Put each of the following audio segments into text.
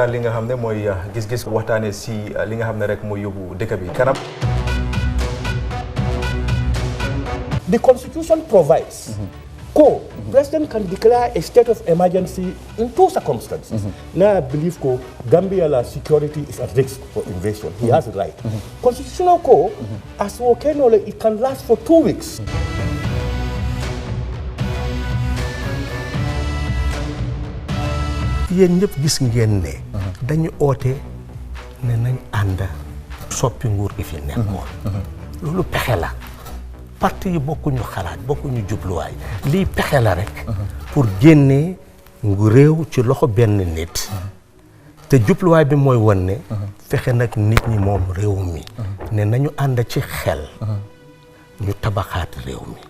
li nga xam ne mooy gis-gis waxtaane si li nga xam ne rek mooy yóbbu dëkk bi kanam. The Constitution provides President can declare a state of emergency in two circumstances. Now I believe Gambia security is at risk for invasion. He has a right. Constitutional as it can last for 2 weeks. yéen ñëpp gis ngeen ne dañu oote ne nañ ànd soppi nguur gi fi nekkoon loolu pexe la parti yi bokkuñu xalaat bokkuñu jubluwaay lii pexe la rek pour génnee ngu réew ci loxo benn nit te jubluwaay bi mooy won ne fexe nag nit ñi moom réew mi ne nañu ànd ci xel ñu tabaxaat réew mi.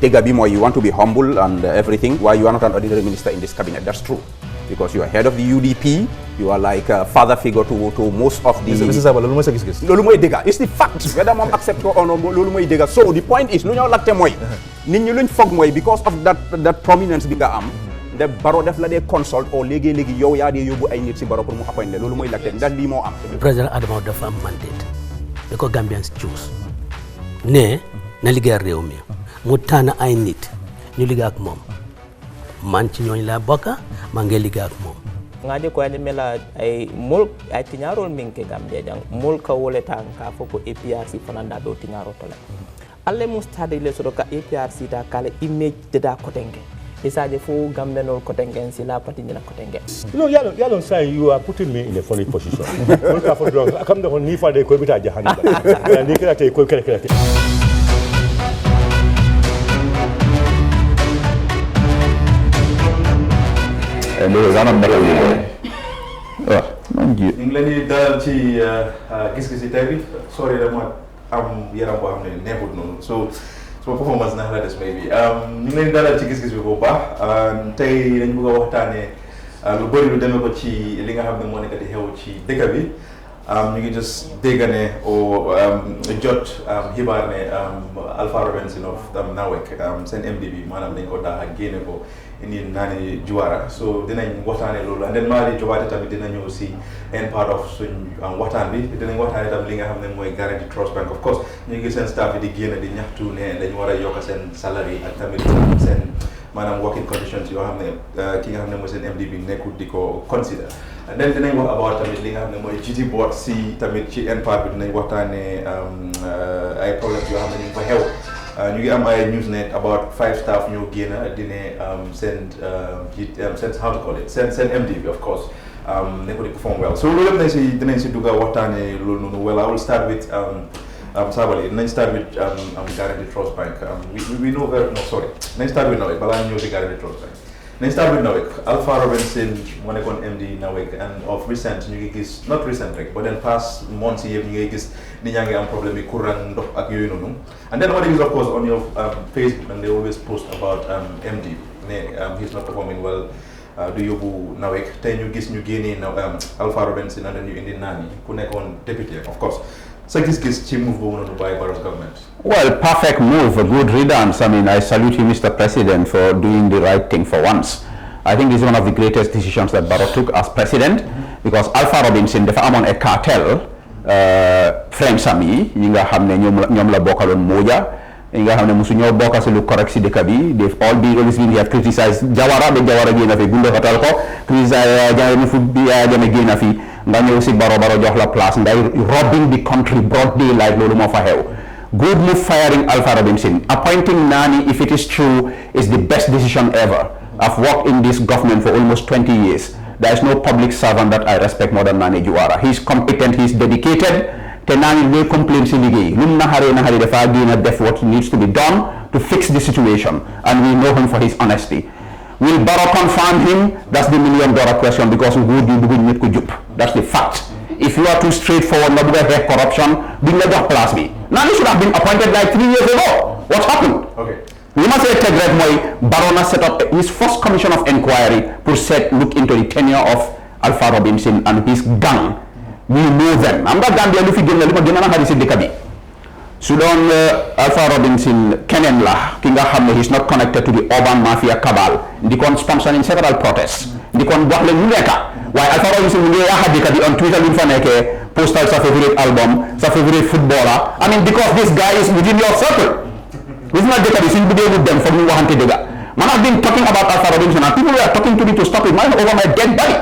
Tegabimo, you want to be humble and everything. Why you are not an ordinary minister in this cabinet? That's true. Because you are head of the UDP, you are like a father figure to most of the... It's the fact. Whether mom accept or not, so the point is, because of that prominence the baro def la consult or legi yow ya de yobu ay nit ci baro pour mu appoint lolu moy lacté ndax li mo am. President Adama dafa am mandate. The Gambians choose. Ne na liggéey réew mi. mu tànn ay nit ñu liggéey ak moom man ci ñooñ la bokka ma ngi liggéey ak moom ngadi ko ande mela ay mul ay tiñarol minke Gambia jang mul ka woleta ka foko APRC fananda do tiñaro tole alle mu stade le sodo ka APRC ta kala image de da kotenge isaje fu Gambenol kotenge si la pati ñina kotenge. Yalon say you are putting me in a funny position. Mul ka fo do kam da ni fa de ko bita jahannaba ni kala te ko kala ñu ngi leen di dalal ci gis-gis yi tey bi sorry dama am yaram boo xam ne neexut noonu so suma performance nax la des may bi ñu ngi leen di dalal ci gis-gis bi bu baax tey dañ bëgg a waxtaanee lu bëri lu demee ko ci li nga xam ne moo nekk di xew ci dëkk bi ñu ngi just dégg ne o jot xibaar ne Alpha Robinson of Nawek seen MD bi maanaam dañ ko daax ak génne ko indi naani Juwara so dinañ waxtaane loolu and then maa di jobaate tamit dina ñëw si end part of suñ waxtaan bi dinañ waxtaane tam li nga xam ne mooy Guaranty Trust Bank of course ñu ngi seen staff yi di génn di ñaxtu ne dañu war a yokk seen salary ak tamit seen maanaam working conditions yoo xam ne ki nga xam ne mooy seen MD bi nekkul di ko consider and then dinañ wax about tamit li nga xam ne mooy GT board si tamit ci end part bi dinañ waxtaane ay problèmes yoo xam ne ñu ngi fa xew ñu ngi am ay news ne about 5 staff ñoo génn dine seen how to call it seen MD bi of course ne ko di perform well so loolu yëpp dinañ si dugga waxtaane loolu noonu well I will start with Sabally dinañ start with Guaranty Trust Bank we know very no sorry nañ start with Nawek balaa ñu ñëw si Guaranty Trust Bank nañ start with Nawek Alpha Robinson moo nekkoon MD Nawek and of recent ñu ngi gis not recent rek but then past months yi yëpp ñu ngi gis nit ñaa ngi am problème yi courant ndox ak yooyu noonu and then what is of course on your Facebook and they always post about MD ne he's not performing well du yóbbu Nawek tey ñu gis ñu génnee Alpha Robinson and then ñu indi Nani ku nekkoon député of course so gis ci move boobu noonu by Barrow's government. Well, perfect move, a good riddance. I mean, I salute you, Mr. President, for doing the right thing for once. I think this is one of the greatest decisions that Barrow took as president because Alpha Robinson dafa amoon a cartel friends ami yi nga xam ne ñoom la bokkaloon Moja yi nga xam ne mosu ñoo bokka si lu correct si dëkk bi they've always been here criticise Jawara ba Jawara génn fi gunde fatal ko criticise Jawara fu bi Jame génn fi nga ñëw si Barrow jox la place ngay robbing the country broad daylight loolu moo fa xew good move firing Alpha Robinson appointing Nani if it is true is the best decision ever. I've worked in this government for almost 20 years. There is no public servant that I respect more than Nani Juwara. He's competent, he's dedicated. Te Nani will complain si liggéey lum naxaree dafa génn def what needs to be done to fix the situation and we know him for his honesty. Will Barrow confirm him? That's the $1 million question because nguur gi bëgguñ nit ku jub. That's the fact. If you are too straightforward nga bëgg a xeex corruption duñ la jox place bi. Nani should have been appointed like 3 years ago. What happened? Okay. We must say teg rek mooy Barrow set up his first commission of inquiry pour look into the tenure of Alpha Robinson and his gang. We know them. Am nga Gambia lu fi gën la li ma gën a naxari si dëkk bi su doon Alpha Robinson keneen la ki nga xam ne he's not connected to the urban mafia cabal di kon sponsoring several protests di kon wax leen lu nekk waaye Alpha Robinson mu ngi yaaxa dëkk bi on Twitter lu fa nekkee postal sa favorite album sa favorite footballer I mean because this guy is within your circle gis nga dëkk bi suñ buggee mu dem foog ñu waxante dëgg man I've been talking about Alpha Robinson and people were talking to me to stop it man over my dead body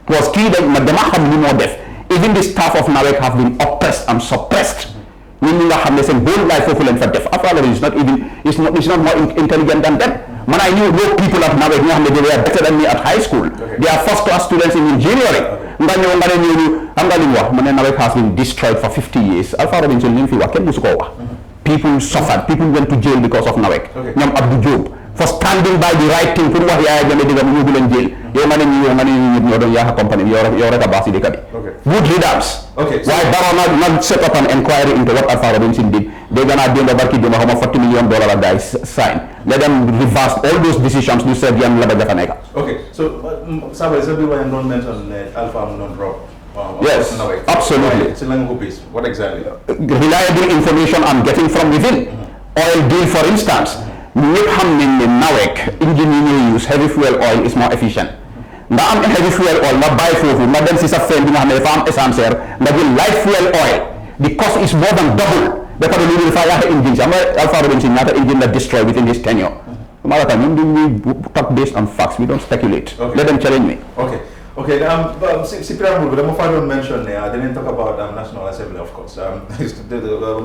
because kii dama xam ni moo def even the staff of NAWEC have been oppressed and suppressed ñun ñi nga xam ne seen whole life foofu leen fa def Alpha Robinson is not more intelligent than them man I knew people at NAWEC ñi nga xam ne they were better than me at high school they are first class students in engineering nga ñëw nga ne ñooñu xam nga li mu wax mu ne NAWEC has been destroyed for 50 years Alpha Robinson li mu fi wax kenn musu koo wax people suffered people went to jail because of NAWEC ñoom Abdou Diop for standing by the right thing pour wax Yaya Jammeh dëgg mu yóbbu leen jail yow nga ne ñu ñëpp ñoo doon yaaxa compagnie bi yow rek a baax si dëkk bi good leaders waaye Barrow not set up an inquiry into what Alpha Robinson did they gonna démba barki démba xaw ma $40 million la guys sign let them reverse all those decisions ñu seet yan la ba jafa nekk so Saba is everyone don't mention Alpha non drop yes absolutely what exactly reliable information I'm getting from within oil deal for instance ñëpp xam nañ ne NAWEC engine yi ñuy use heavy fuel oil is more efficient nga am heavy fuel oil nga bàyyi foofu nga dem si sa fen bi nga xam ne dafa am essencer nga jël light fuel oil the cost is more than double ba pare loolu dafa yaaxa engine si am nga Alpha Robinson ñaata engine la destroy within this tenure malaka ñun duñuy talk based on facts we don't speculate let them challenge me si preamble bi dama fa doon mention ne dinañ talk about National Assembly of course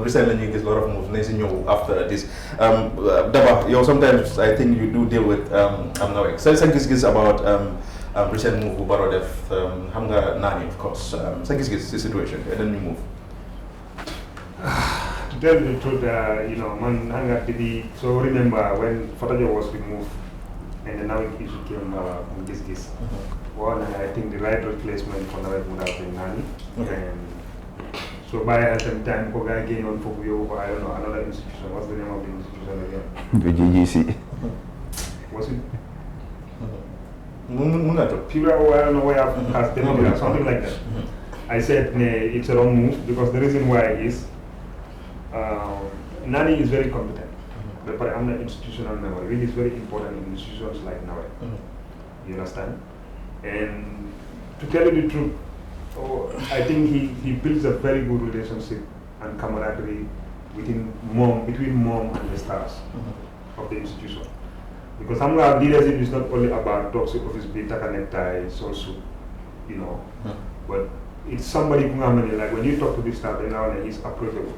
recently ñu gis a lot of moves nañ si ñëw after this Daba yow sometimes I think you do deal with NAWEC sa gis-gis about recent move bu Barrow def xam nga Nani of course sa gis-gis si situation and then ñu move to tell the truth man hanga so remember when Fatajo was removed and the NAWEC issue came from Giss one, I think the right replacement for NAWEC would have been Nani. And so by at some time, Koga again on Fokyo, I don't know, another institution. What's the name of the institution again? The GGC. Was it? People, I don't know where I've has something like that. I said, it's a wrong move because the reason why is Nani is very competent. But I'm an institutional member. Really, it's very important in institutions like NAWEC. You understand? And to tell you the truth, I think he builds a very good relationship and camaraderie between mom and the stars of the institution. Because some leadership is not only about toxic office being taka necktie, also, but it's somebody who like when you talk to this staff, then now he's approachable.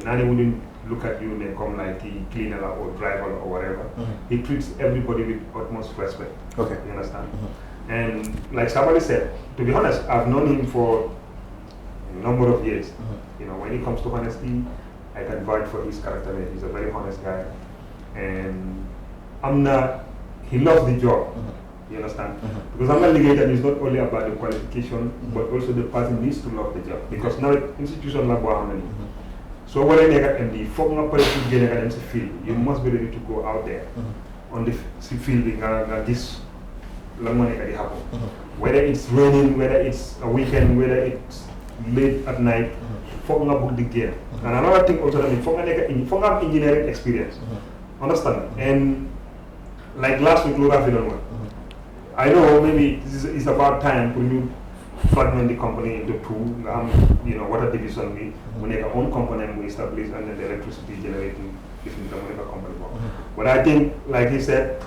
Nani wouldn't look at you and come like he cleaner or driver or whatever. He treats everybody with utmost respect. You understand? And like somebody said, to be honest, I've known him for a number of years. When it comes to honesty, I can vouch for his character. He's a very honest guy. And he loves the job. You understand? Because I'm not legated, it's not only about the qualification, but also the person needs to love the job. Because now institution like harmony. So when I get MD, you must be ready to go out there on the field this happen. Whether it's raining, whether it's a weekend, whether it's late at night, book the game. And another thing also, engineering experience. Understand? And like last week, I know maybe it's about time for you fragment the company into two, water division, we make our own component, we establish, and then the electricity generating different company. But I think, like he said,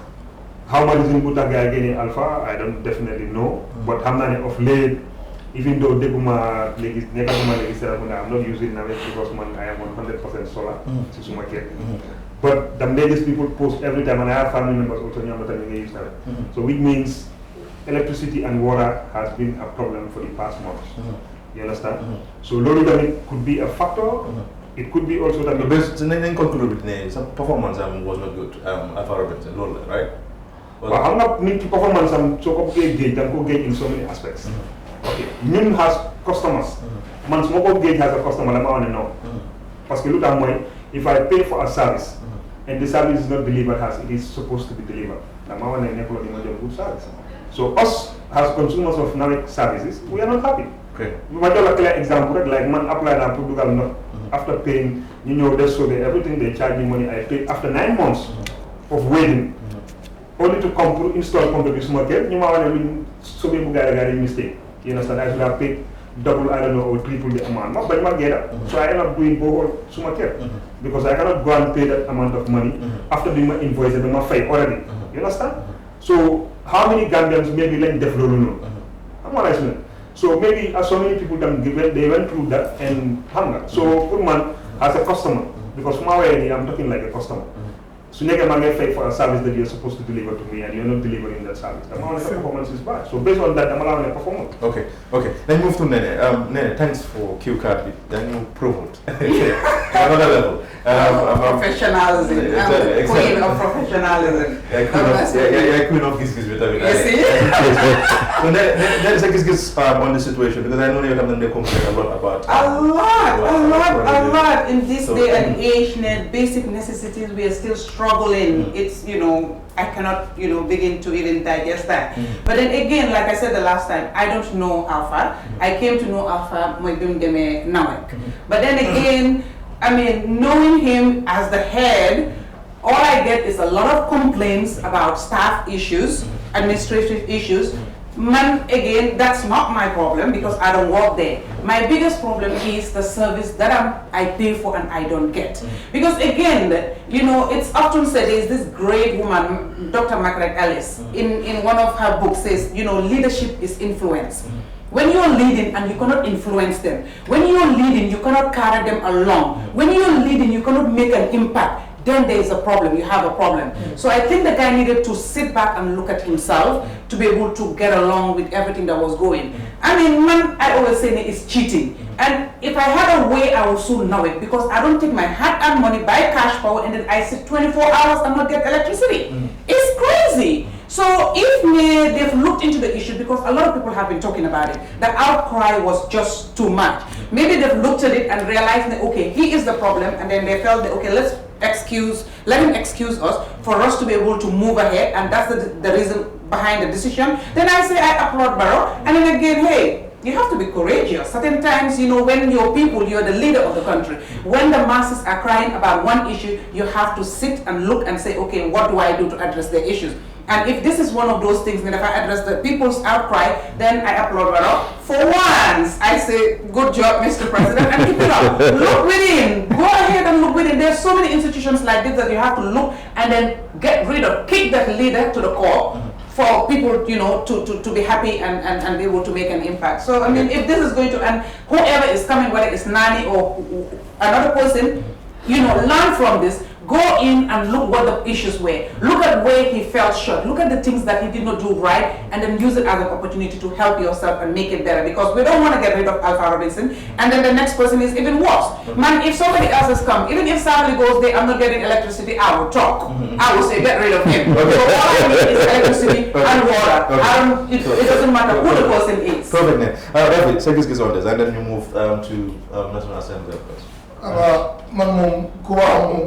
how much is in Butaga again in Alpha, I don't definitely know. But how many of late, even though I'm not using NAWEC because I am 100% solar, but the latest people post every time, and I have family members also use NAWEC. So which means electricity and water has been a problem for the past months. You understand? So Lolo could be a factor. It could be also that. But conclude some performance was not good. Alpha Robinson, Lolo, right? Well, I'm not need to performance. I'm so gauge in so many aspects. Okay, Nim has customers. Man, smoke gauge has a customer. I want to know. Because look at my, if I pay for a service and the service is not delivered as it is supposed to be delivered, I want to enable good service. So us as consumers of NAWEC services, we are not happy. We want a clear example, like man apply na produgal no. after paying, you know, they sold everything, they charge me money. I paid after 9 months of waiting, only to come to install computer market. You might want to so many guys mistake. You understand? I should have paid double, I don't know, or triple the amount. But I get it. So I end up doing both market because I cannot go and pay that amount of money after doing my invoice and my fee already. You understand? So how many Gambians maybe like develop? I'm not listening. So maybe so many people they went through that and hunger. So good man as a customer, because from my way I'm talking like a customer. So you can pay for a service that you're supposed to deliver to me and you're not delivering that service. The amount of performance is bad. So based on that, I'm allowing a performance. Okay. Then move to Nene. Nene, thanks for Q card. Then you proved another level. Professionalism. Exactly. Queen of professionalism. Queen of Giss. You see? So there is a Giss on the situation, because I know you have complain a lot about a lot in this day and age. Basic necessities, we are still struggling. It's, you know, I cannot, you know, begin to even digest that. But then again, like I said the last time, I don't know Alpha. I came to know Alpha now. But then again, I mean, knowing him as the head, all I get is a lot of complaints about staff issues, administrative issues. Man, again, that's not my problem because I don't work there. My biggest problem is the service that I pay for and I don't get. Because again, you know, it's often said, there's this great woman, Dr. Margaret Ellis, in one of her books says, you know, leadership is influence. When you're leading and you cannot influence them, when you're leading, you cannot carry them along. When you're leading, you cannot make an impact. Then there is a problem, you have a problem. So I think the guy needed to sit back and look at himself to be able to get along with everything that was going. I mean, man, I always say it's cheating. And if I had a way, I would soon know it, because I don't take my hard-earned money, buy cash power, and then I sit 24 hours and not get electricity. It's crazy. So if they've looked into the issue, because a lot of people have been talking about it, the outcry was just too much. Maybe they've looked at it and realized that, okay, he is the problem, and then they felt that, okay, let him excuse us for us to be able to move ahead, and that's the reason behind the decision. Then I say I applaud Barrow, and then again, hey, you have to be courageous. Certain times, you know, when your people, you're the leader of the country, when the masses are crying about one issue, you have to sit and look and say, okay, what do I do to address the issues? And if this is one of those things, then if I address the people's outcry, then I applaud Barrow. For once, I say, good job, Mr. President, and keep it up. Look within. Go ahead and look within. There's so many institutions like this that you have to look and then get rid of, kick that leader to the core for people, you know, to be happy and be able to make an impact. So, I mean, if this is going to, and whoever is coming, whether it's Nani or another person, you know, learn from this. Go in and look what the issues were. Look at where he fell short. Look at the things that he did not do right, and then use it as an opportunity to help yourself and make it better. Because we don't want to get rid of Alpha Robinson, and then the next person is even worse. Man, if somebody else has come, even if somebody goes there, I'm not getting electricity, I will talk. I will say, get rid of him. So all I need is electricity and water. It doesn't matter who the person is. Perfect. Rafi, say this on this, and then you move to National Assembly, of course.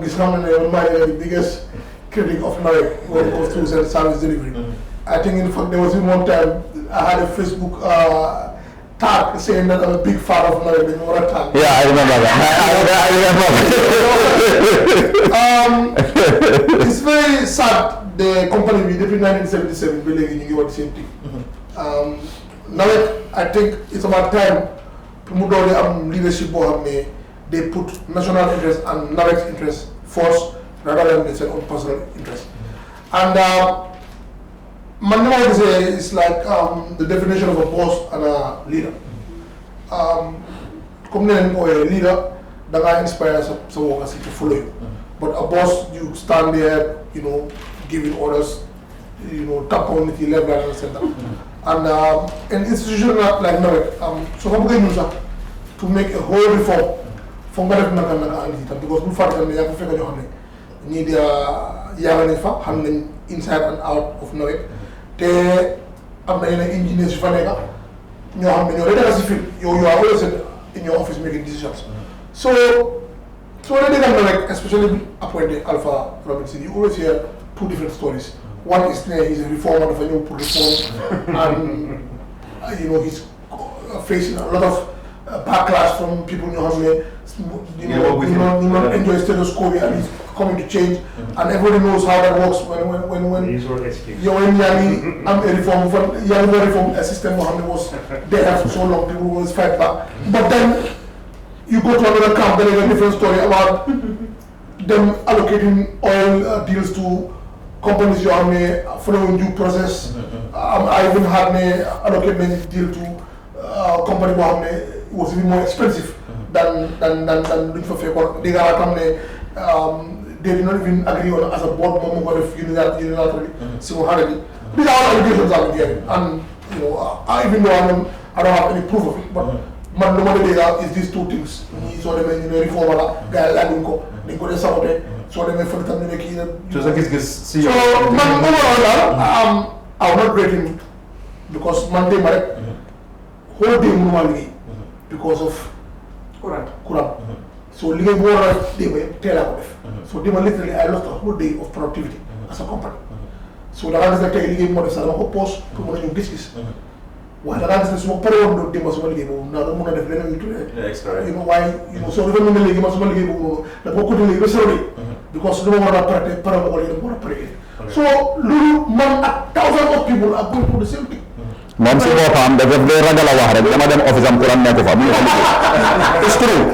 Gis the biggest critic of NAWEC when it comes to service delivery. I think in fact there was one time I had a Facebook tag saying that I'm a big fan of NAWEC. Yeah, I remember that. It's very sad. The company we did in 1977 believing you the same thing. NAWEC, I think it's about time to move on leadership. They put national interest and NAWEC's interest first rather than their own personal interest. And Mandela is like the definition of a boss and a leader. Come a leader that inspires some workers to follow you. But a boss, you stand there, you know, giving orders, you know, tap on the level and center. And an institution like NAWEC, so I'm going to make a whole reform. Because we fight and we have to figure out need inside and out of NAWEC. They have engineers you are always in your office making decisions. So when they come NAWEC, especially appointed Alpha Robinson, you always hear two different stories. One is he's a reformer of a new reform, and you know he's facing a lot of backlash from people enjoy status quo and it's coming to change, and everybody knows how that works when I'm a reform system was there for so long, people always fight back. But then you go to another camp, there is a different story about them allocating oil deals to companies you have following due process. I even had allocate a deal to company who was even more expensive than looking for fair. But they did not even agree on as a board member of unilaterally. So these are all allegations out there, and even though I don't have any proof of it, but man, no matter is these two things. So they may reform guy like they go to sabote. So they may for the time they make so man, overall, I will not rate him because Monday might whole day normally because of Quran. So ligay bo wara they were tell about it. So they literally I lost a whole day of productivity as a company. So the others that ligay mo sa ko post pour mo ñu gis. Why the others so pare won do ma so ligay bo na do mo def lenen extra. Why so even when ligay ma so ligay bo da bokku de ligay so because no one pare mo ko pare. So lulu man at thousands of people are going through the same thing. moom si boppam dafa day ragal a wax rek dama dem office am kuram nekk fa mu ngi it's true.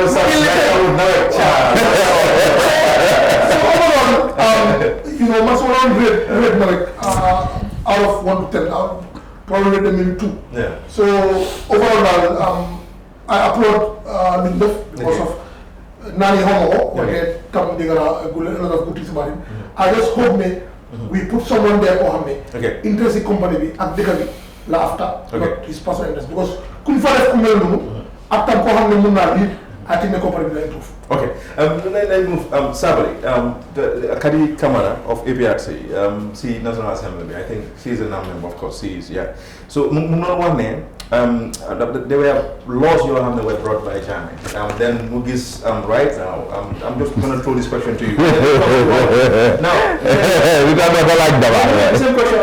So overall, must rate Marek out of 1 to 10, probably rate them maybe 2. Yeah. So overall, I applaud Lindef because of Nani Homo, okay, come a lot of good things about him. I just hope we put someone there or interesting company and they can laugh at not his personal interest because couldn't find after I think the company will improve. Okay, let's move. Sabali, the Kadi Kamara of APRC, she National Assembly. I think she's a member, of course. She is, yeah. So, there were laws you have that were brought by Jami. Then Mugis, right now, I'm just going to throw this question to you. Now, we don't ever like that. The same question.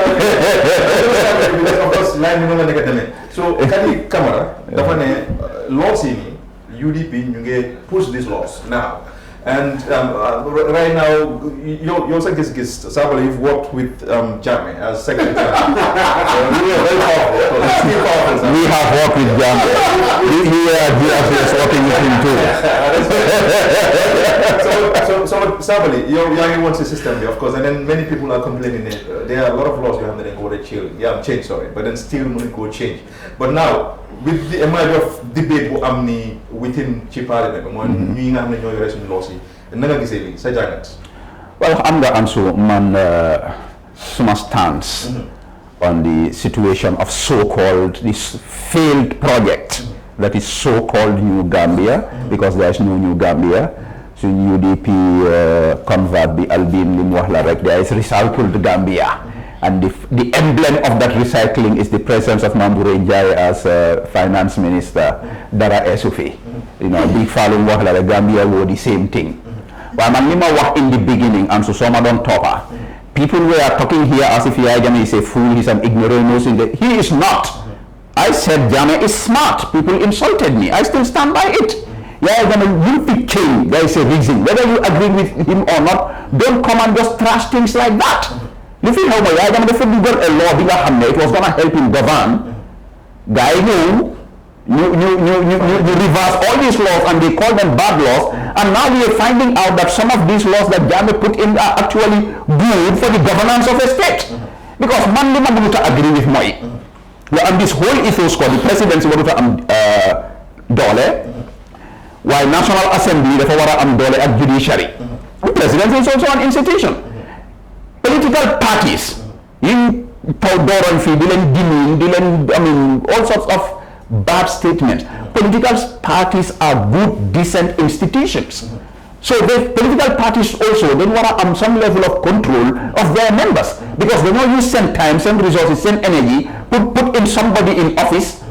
Because of course, line we don't get them in. So, Kadi Kamara, the laws in UDP, you get push these laws now. And right now, you're Giss, Sabali, you've worked with Jami as secretary. We are very powerful. We have worked with Jami. He is working with him too. So Sabali, you're what's the system here, of course, and then many people are complaining that there are a lot of laws you have that go to change, but then still money go change. But now, with the amount of debate within Parliament, well, I'm the Ansu man suma stance on the situation of so-called this failed project that is so-called New Gambia, because there is no New Gambia. So UDP convert the Albin Limwahla, there is recycled Gambia. And the emblem of that recycling is the presence of Mambure Njai as finance minister, Dara Esufi. Big following work like Gambia were the same thing. But Manima work in the beginning, and so some don't talk. People were talking here as if Jame is a fool, he's an ignoramus. He is not. I said Jame is smart. People insulted me. I still stand by it. Will be king. There is a reason. Whether you agree with him or not, don't come and just trash things like that. You feel how much a law it was gonna help him govern. Guy you reverse all these laws and they call them bad laws, and now we are finding out that some of these laws that Jame put in are actually good for the governance of a state. Because man to agree with Moi. And this whole ethos called the presidency Dole, while National Assembly the Dole at judiciary. The presidency is also an institution. Political parties, in Powder and all sorts of bad statements. Political parties are good, decent institutions. So the political parties also then want some level of control of their members, because they know you send time, send resources, send energy, put in somebody in office.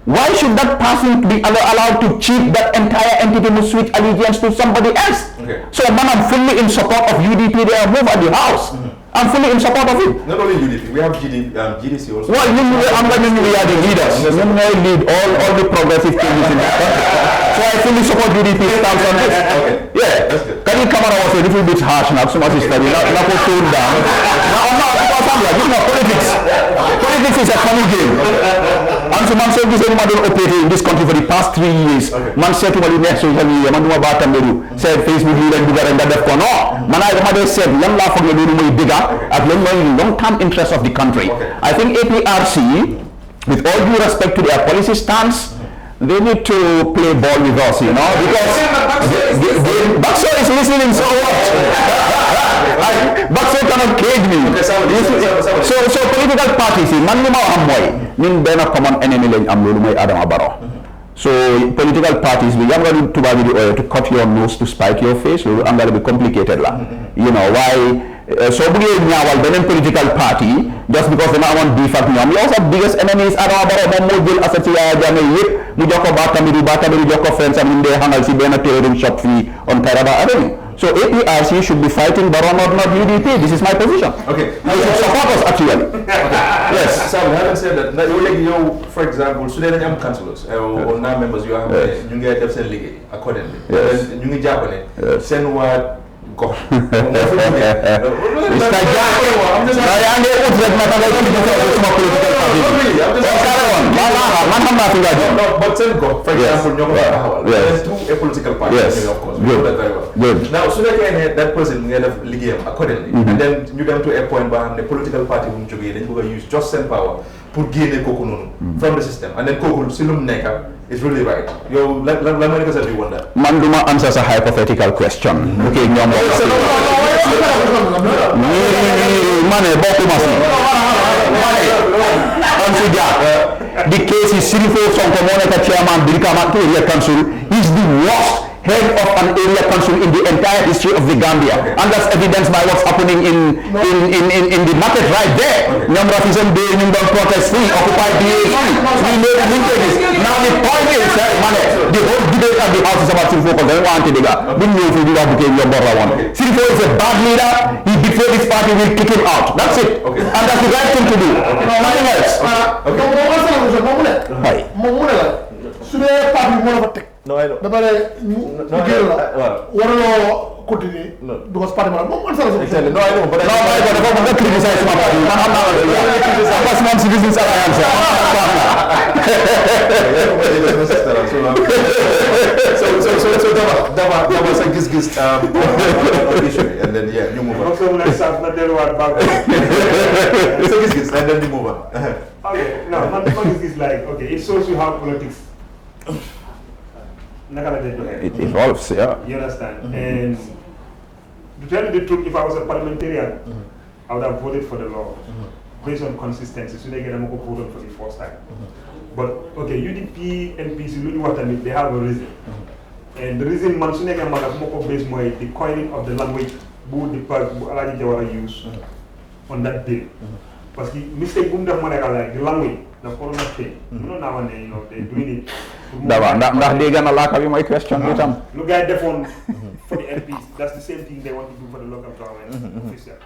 Why should that person be allowed to cheat that entire entity to switch allegiance to somebody else? So man, I'm fully in support of UDP. They are move at the house. I'm fully in support of it. Not only UDP, we have GDC also. Well, we are the leaders. We lead all the progressive changes in this country. So I fully support UDP's stance on this. Okay. Yeah. That's good. Kadi Kamara was a little bit harsh now, so much study. Not put tone down. Now, because I'm like, politics. Politics is a funny game. Ansu man said this man don't operate in this country for the past 3 years. Man said to me next social media, man do about said Facebook leader bigger and that no. Man I said, young laugh for you bigger at long-term interest of the country. I think APRC, with all due respect to their policy stance, they need to play ball with us, you know, because Bakso is listening so much. Bakso cannot cage me. So political parties, man luma amoy, min bena common enemy len am lolu moy Adama Barrow. So political parties, we are going to cut your nose to spite your face. I'm going to be complicated, you know why? So we now political party just because they don't want beef at me. We also have biggest enemies. Adama Barrow, Mobile, Assatia, Jamaica, Mujoko Batamiru, Joko friends, and in the Hangal Sibena tailoring shop fee on Taraba Avenue. So APRC should be fighting Barrow, not UDP. This is my position. Okay. They should support us actually. Yes. So having said that, you, for example, Sudan and councillors or non-members, you have you get them legal accordingly. Yes. You need Japanese. Send what. Go. But send go. For example, there's two political parties, of course. We know that very well. Good. Now, so that person get a legal accordingly, and then you come to a point where the political party will use just send power. Pour gain from the system, and then Kokul Silum Neka is really right. Yo, let me say you want that. Manduma answers a hypothetical question. Okay, the case is Sirifo Sonkomoneka chairman, Birkama area council, is the worst head of an area council in the entire history of the Gambia, and that's evidenced by what's happening in the market right there. Number of ism day, number protest free, occupied DA free. We made the linkages. Now the point is, the whole debate at the house is about Sirifo because they want to do that. We know if we do that became your brother one. Sirifo is a bad leader. He betrayed this party, we'll kick him out. That's it. And that's the right thing to do. Nothing else. No, I know. Continue because party man exactly. No, I know, but I don't criticize my party. I'm not Citizens Alliance. So that was a Giss issue, and then you move on. So Giss, and then you move on. Okay, now my point is like, okay, it shows you how politics. It evolves, yeah. You understand? And to tell you the truth, if I was a parliamentarian, I would have voted for the law based on consistency. So they get a vote for the first time. But okay, UDP, NPC, they have a reason. And the reason man based more the coining of the language the use on that bill. Because the mistake like the language. The corona thing. You know now they're doing it. They're gonna lack of my question. Look at the phone for the MPs. That's the same thing they want to do for the local government official.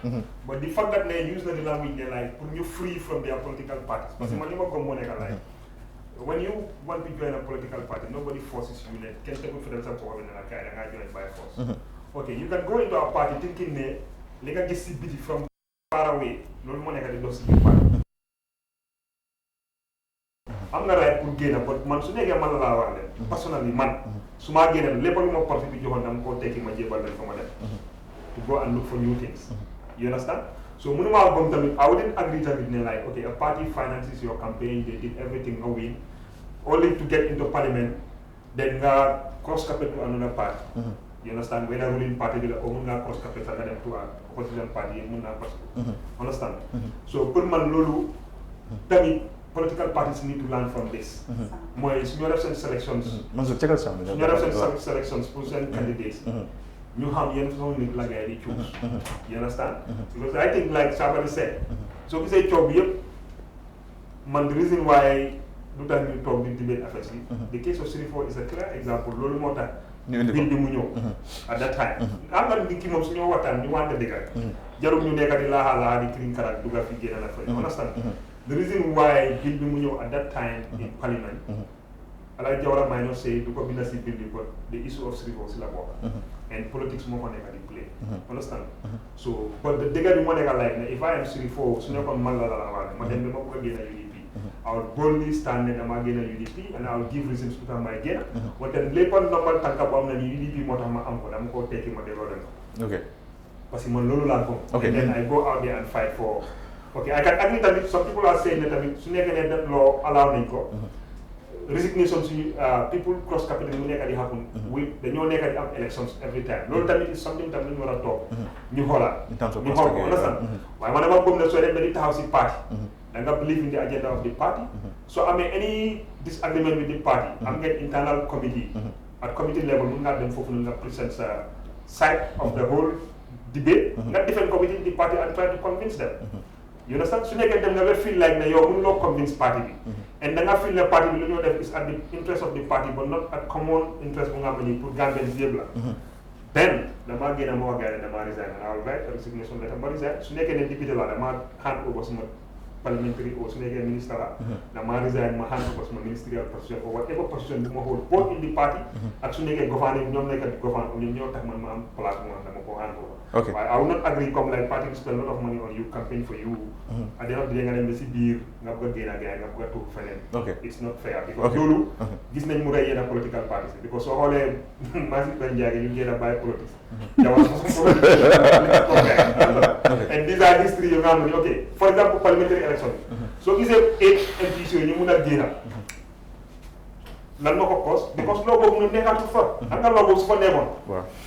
But the fact that they use the language, they're like putting you free from their political parties. When you want to join a political party, nobody forces you. They can't take for themselves for having a join by force. Okay, you can go into a party thinking they can just see from far away. No money can do the party. I'm not right to gain, but man, so they get man personally, man. So my gain, labor more profit to Johan, I'm going taking my jabal from them to go and look for new things. You understand? So I wouldn't agree to it like, okay, a party finances your campaign, they did everything a win, only to get into parliament, then cross carpet to another party. You understand? When a ruling party will cross carpet and them to a opposition party, understand? So put man lulu, tell me. Political parties need to learn from this. More senior selections. Selections for certain candidates. You have young like I choose. You understand? Because I think, like Sabari said, so we say man, the reason why do that you talk the debate affects the case of Sirifo is a clear example. Lolo Mota, bill bi mu ñëw at that time am nga nit ki moom su ñoo waxtaan ñu wante dëgg rek jarul ñu nekk di laaxa di kirin karak duga fi génn na fa understand the reason why bill bi mu ñëw at that time in parliament Alai Jawara might not say du ko binda si bill bi but the issue of Sirifo si la bokk and politics moo ko nekk di play understand so but the dëgg bi moo nekk like ne if I am Sirifo su nekkoon man la wax ma dem dama bëgg a génn UDP I would boldly stand ne dama génn UDP and I will give reasons to tax may génn wante léppoon normal tànka bu am na ni UDP moo tax ma am ko dama koo tekki ma delloo leen ko parce que man loolu laa ko and then I go out there and fight for I can agree tamit some people are saying ne tamit su nekkee ne that law allow nañ ko resignation suñu people cross capital mu nekk di happen dañoo nekk di am elections every time loolu tamit is something tamit ñu war a toog ñu xoolaat ñu xool ko understand waaye man dama gëm ne soo dem ba di taxaw si parti da nga believe in the agenda of the party so amee any disagreement with the party am ngeen internal committee at committee level mun ngaa dem foofu noonu nga present sa side of the whole debate nga defend committee the party and try to convince them you understand su nekkee dem nga ba feel like ne yow mënuloo convince party bi and da nga feel ne party bi lu ñoo def is at the interest of the party but not at common interest bu nga xam ne pour Gambians yëpp la then damaa génn ma wax gars yi damaa resign and I will write a resignation letter ma resign su nekkee ne député la damaa hand over suma parliamentary or su nekkee ministre la damaa resign ma hand over suma ministerial position or whatever position bu ma hold both in the party ak su nekkee gouverneur ñoom nekk di gouverneur ñoom ñoo tax man ma am place bu ma dama ko hand over I will not agree comme like party spend a lot of money on you campaign for you at the end of the day nga dem ba si biir nga bëgg a génn ak gars nga bëgg a tuux feneen it's not fair because loolu gis nañ mu rey yenn political parties because soo xoolee Massi Ben Diagne ñu génn a bàyyi politics and these are history yu nga xam ne for example parliamentary election soo gisee 8 MPs yooyu ñu mun a génn lan ma ko cause because logo boobu noonu nekkaatu fa xam nga logo su fa nekkoon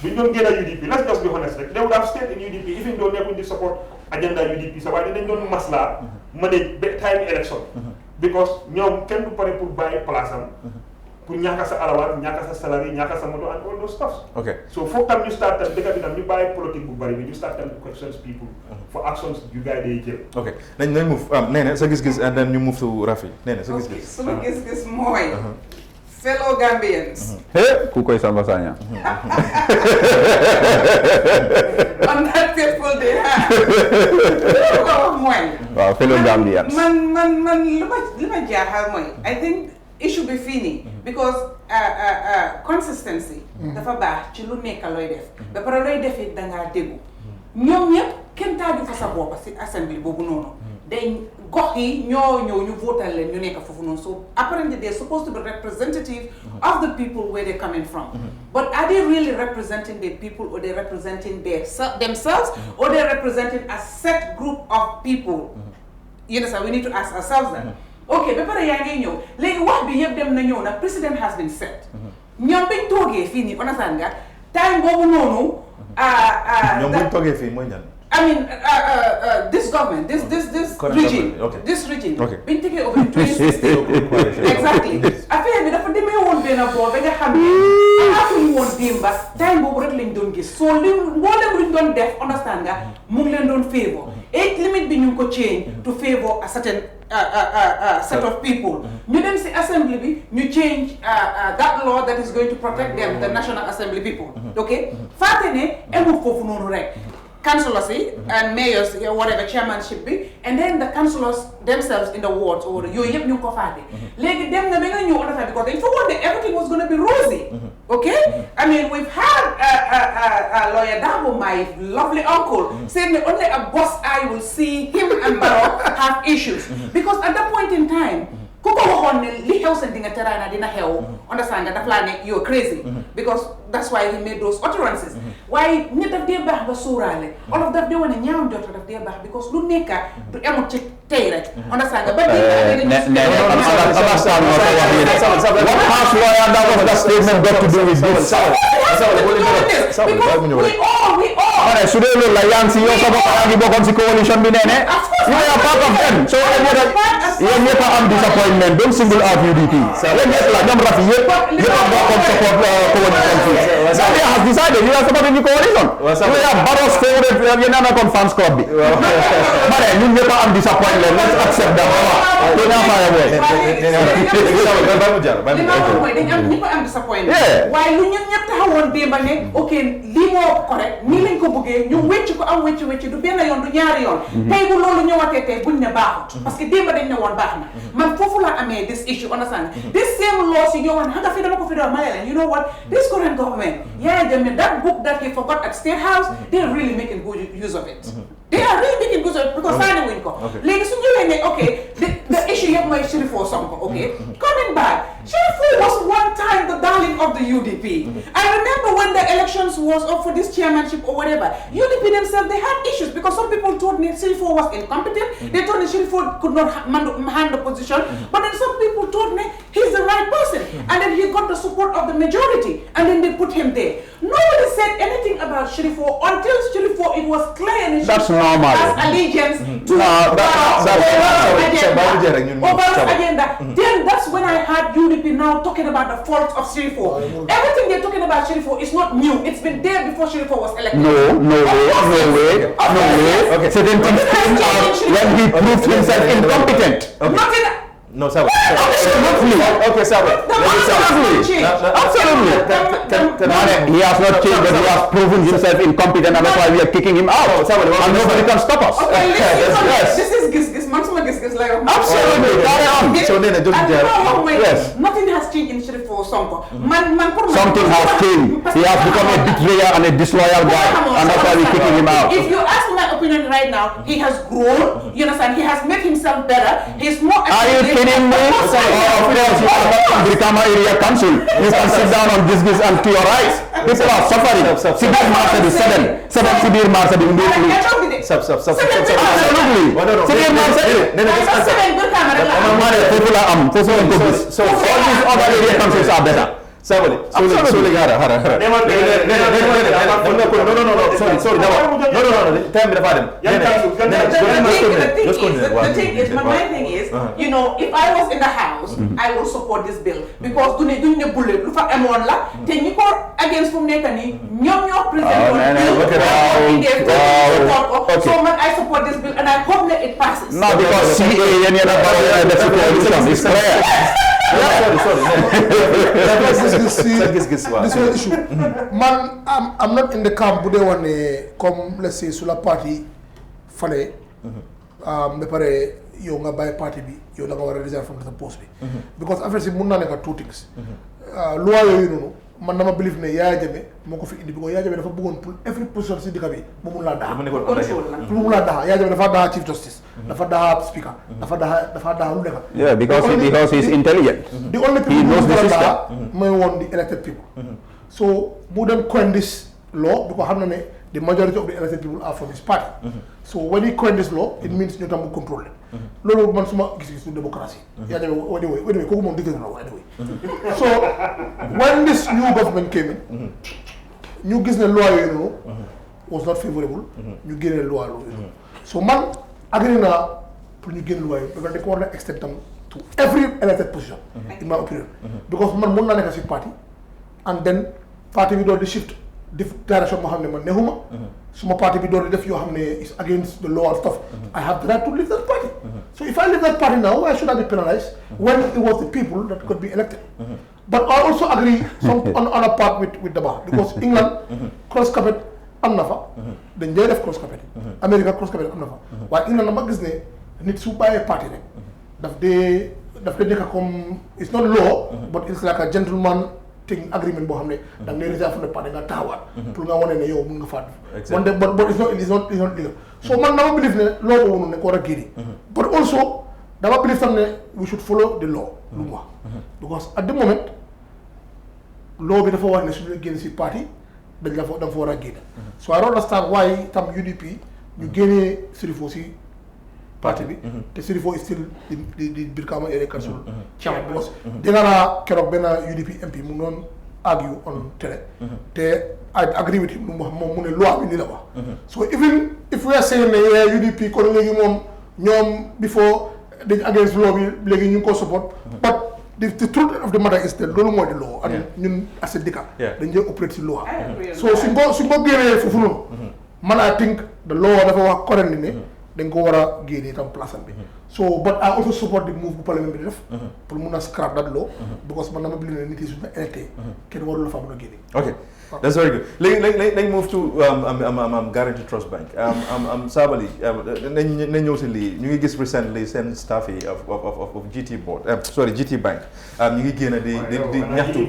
duñ doon génn UDP let's just be honest rek they would have stayed in UDP even though nekkuñ di support agenda UDP sa waaye dinañ doon maslaa manage time election because ñoom kenn du pare pour bàyyi place am pour ñàkk sa alawaan ñàkk sa salary ñàkk sa moto and all those stuff so foog tam ñu start tam dëkk bi tam ñu bàyyi politique bu bari bi ñu start tam questions people for actions yu gars yi day jël nañ move nee na sa gis-gis and then ñu move to Rafi nee na sa gis-gis suma gis-gis mooy fellow Gambians. Ku koy Samba Sagna. On that fateful day, waaw fellow Gambians. man li ma jaaxal mooy I think it should be fini because consistency dafa baax ci lu nekk looy def ba pare looy def it dangaa déggu ñoom ñëpp kenn taaju fa sa bopp si assembly boobu noonu day gox yi ñoo ñëw ñu votal leen ñu nekk foofu noonu so apparently they're supposed to be representative of the people where they're coming from but are they really representing the people or they're representing themselves or they're representing a set group of people you understand we need to ask ourselves that okay ba pare yaa ngi ñëw léegi wax bi yëpp dem na ñëw na president has been set ñoom bañ toogee fii nii understand nga time boobu noonu ñoom buñ toogee fii mooy ñan I mean, this government, this regime, this regime, been taken over in 2016. Exactly. Affaire bi dafa demee woon benn boor ba nga xam ne xamuñu woon démba time boobu rek lañ doon gis so li mboolem luñ doon def understand nga mu ngi leen doon favor age limit bi ñu ngi ko change to favor a certain set of people. ñu dem si assembly bi ñu change that law that is going to protect them, the National Assembly people. Okay? Fàtte ne emul foofu noonu rek. Councillors and mayors, whatever chairmanship be, and then the councillors themselves in the wards or yooyu yëpp ñu ngi ko fàtte. léegi dem na ba nga ñëw understand because they thought that everything was going to be rosy. Okay? I mean, we've had lawyer Dabo, my lovely uncle, saying that only a boss eye will see him and Barrow have issues because at that point in time. ku ko waxoon ne li xew sa dinga teraana dina xew understand nga daf laa ne you're crazy because that's why he made those utterances waaye nit daf dee baax ba suuraale olof daf dee wane ñaaw njort daf dee baax because lu nekka du emut ci tey rek understand nga ba we all Mane su dee loolu la yaa ngi si yow sa bopp yaa ngi bokkoon si coalition bi nee ne you are part of them so yéen ñëpp a am disappointment don't single out UDP yéen ñëpp la ñoom Rafi yëpp a bokkoon support coalition bi Gambia has decided you are supporting the coalition you are Barrow's favorite yéen a nekkoon fans club bi mane ñun ñëpp a am disappointment let's accept that yéen a faya boy ñëpp am disappointment waaye lu ñun ñëpp taxawoon démba ne ok lii moo correct nii lañ ko bëggee ñu wécc ko am wécc du benn yoon du ñaari yoon tey bu loolu ñëwatee tey buñ ne baaxut parce que démba dañ ne woon baax na man foofu laa amee this issue understand this same laws yi ñoo wax xam nga fi dama ko fi doon maye you know what this current government Yaya Jammeh that book that he forgot at State House they're really making good use of it they are really making good use of it because signing wuñ ko léegi su ñëwee ne ok the issue yëpp mooy Sheriffo Sonko ok coming back Sheriffo was one time the darling of the UDP I remember when the elections was up for this chairmanship or whatever UDP themselves they had issues because some people told me Sheriffo was incompetent they told me Sheriffo could not hand the position but then some people told me he's the right person and then he got the support of the majority and then they put him there nobody said anything about Sheriffo until Sheriffo it was clear and that's normal as allegiance to Obama's agenda then that's when I heard UDP now talking about the faults of Sheriffo everything they're talking about Sheriffo is not new it's been there before Sheriffo was elected no way okay certain things came out when he proved himself incompetent nothing No, Sabo. Absolutely. Okay, Sabo. Absolutely. He has not changed, but he has proven himself incompetent, and that's why we are kicking him out. And nobody can stop us. Okay, yes. This is Giss. Maximum Giss like. Absolutely. Carry on. So then, yes. Nothing has changed in Sheriffo Sonko. Something has changed. He has become a betrayer and a disloyal guy, and that's why we're kicking him out. If you ask my opinion right now, he has grown. You understand? He has made himself better. He's more. Are you kidding me? Of course, you are not in Brikama Area Council. You can sit down on Giss and to your right. People are suffering. Sibir Marsa is 7 Sibir Marsa is immediately. Absolutely. Sibir Marsa is. So all these other area councils are better. Sorry, sorry, the thing is, my thing is, you know, if I was in the house, I will support this bill because dunya bullet, lu fa amon la, te ñi ko against fu nekk ni, ñom ñoo present so man I support this bill and I hope that it passes. No, because CA and the coalition is clear. This whole issue. Man, I'm not in the camp. But they want to come, let's say, sur la party, fale. Me pare yo nga buy party bi, yo la nga wara resign from the post bi. Because after si munna neka two things. Loi yo no, man dama believe ne Yaya Jammeh moko fi indi because Yaya Jammeh dafa bëggon pour every position ci dika bi mu mun la da. Mu mun la da. Yaya Jammeh dafa da chief justice, dafa da speaker, dafa da lu neka. Yeah, because he's intelligent. The only people who knows that may want the elected people. So we don't coin this law because the majority of the elected people are from his party. So when he coined this law, it means you don't control it. Lolo man suma gis democracy. Anyway, koku mom detail now anyway. So when this new government came in, new gis na law was not favorable. You get a law. So man agree na pour ñu génn loi because they want to extend them to every elected position in my opinion because man mën naa nekk ci parti and then parti bi doon di shift direction moo xam ne man neexuma suma parti bi doon di def yoo xam ne is against the law and stuff I have the right to leave that party so if I leave that party now why should I be penalized when it was the people that could be elected but I also agree on a part with Daba because England cross carpet am na fa dañ dee def cross carpet America cross carpet am na fa waaye England na ma gis ne nit su bàyyee parti rek daf dee nekk comme it's not law but it's like a gentleman thing agreement boo xam ne da nga resign from the party nga taxawaat pour nga wane ne yow mun nga faatu wante but it's not legal so man dama believe ne law boobu noonu ne ko war a génne but also dama believe tam ne we should follow the law lu mu wax because at the moment law bi dafa wax ne suñu génne si parti dañ la fa war a génne so I don't understand why tam UDP ñu génnee Sheriffo si parti bi te Sheriffo is still di Brikama Area Council chairman because dina naa keroog benn UDP MP mu noon argue on télé. I agree with him. Mu ne loi bi li la wax. So even if we are saying ne UDP kon léegi moom ñoom before dañ against law bi léegi ñu ngi ko support. But the truth of the matter is that loolu mooy di law. and ñun as a dëkk dañ dee operate si law. So suñ ko génnee foofu noonu. man I think the law dafa wax correct ne dañ ko war a génnee tam place am bi. So but I also support the move bu parlement bi di def. pour mun a scrap that law. because man dama believe ne nit yi suñu électé kenn warul la fa mun a génne. Okay. That's very good. Let's move to Guaranty Trust Bank. Sabally, nañ ñëw si lii ñu ngi gis recently seen staff yi of GT board GT Bank ñu ngi génn di ñaxtu.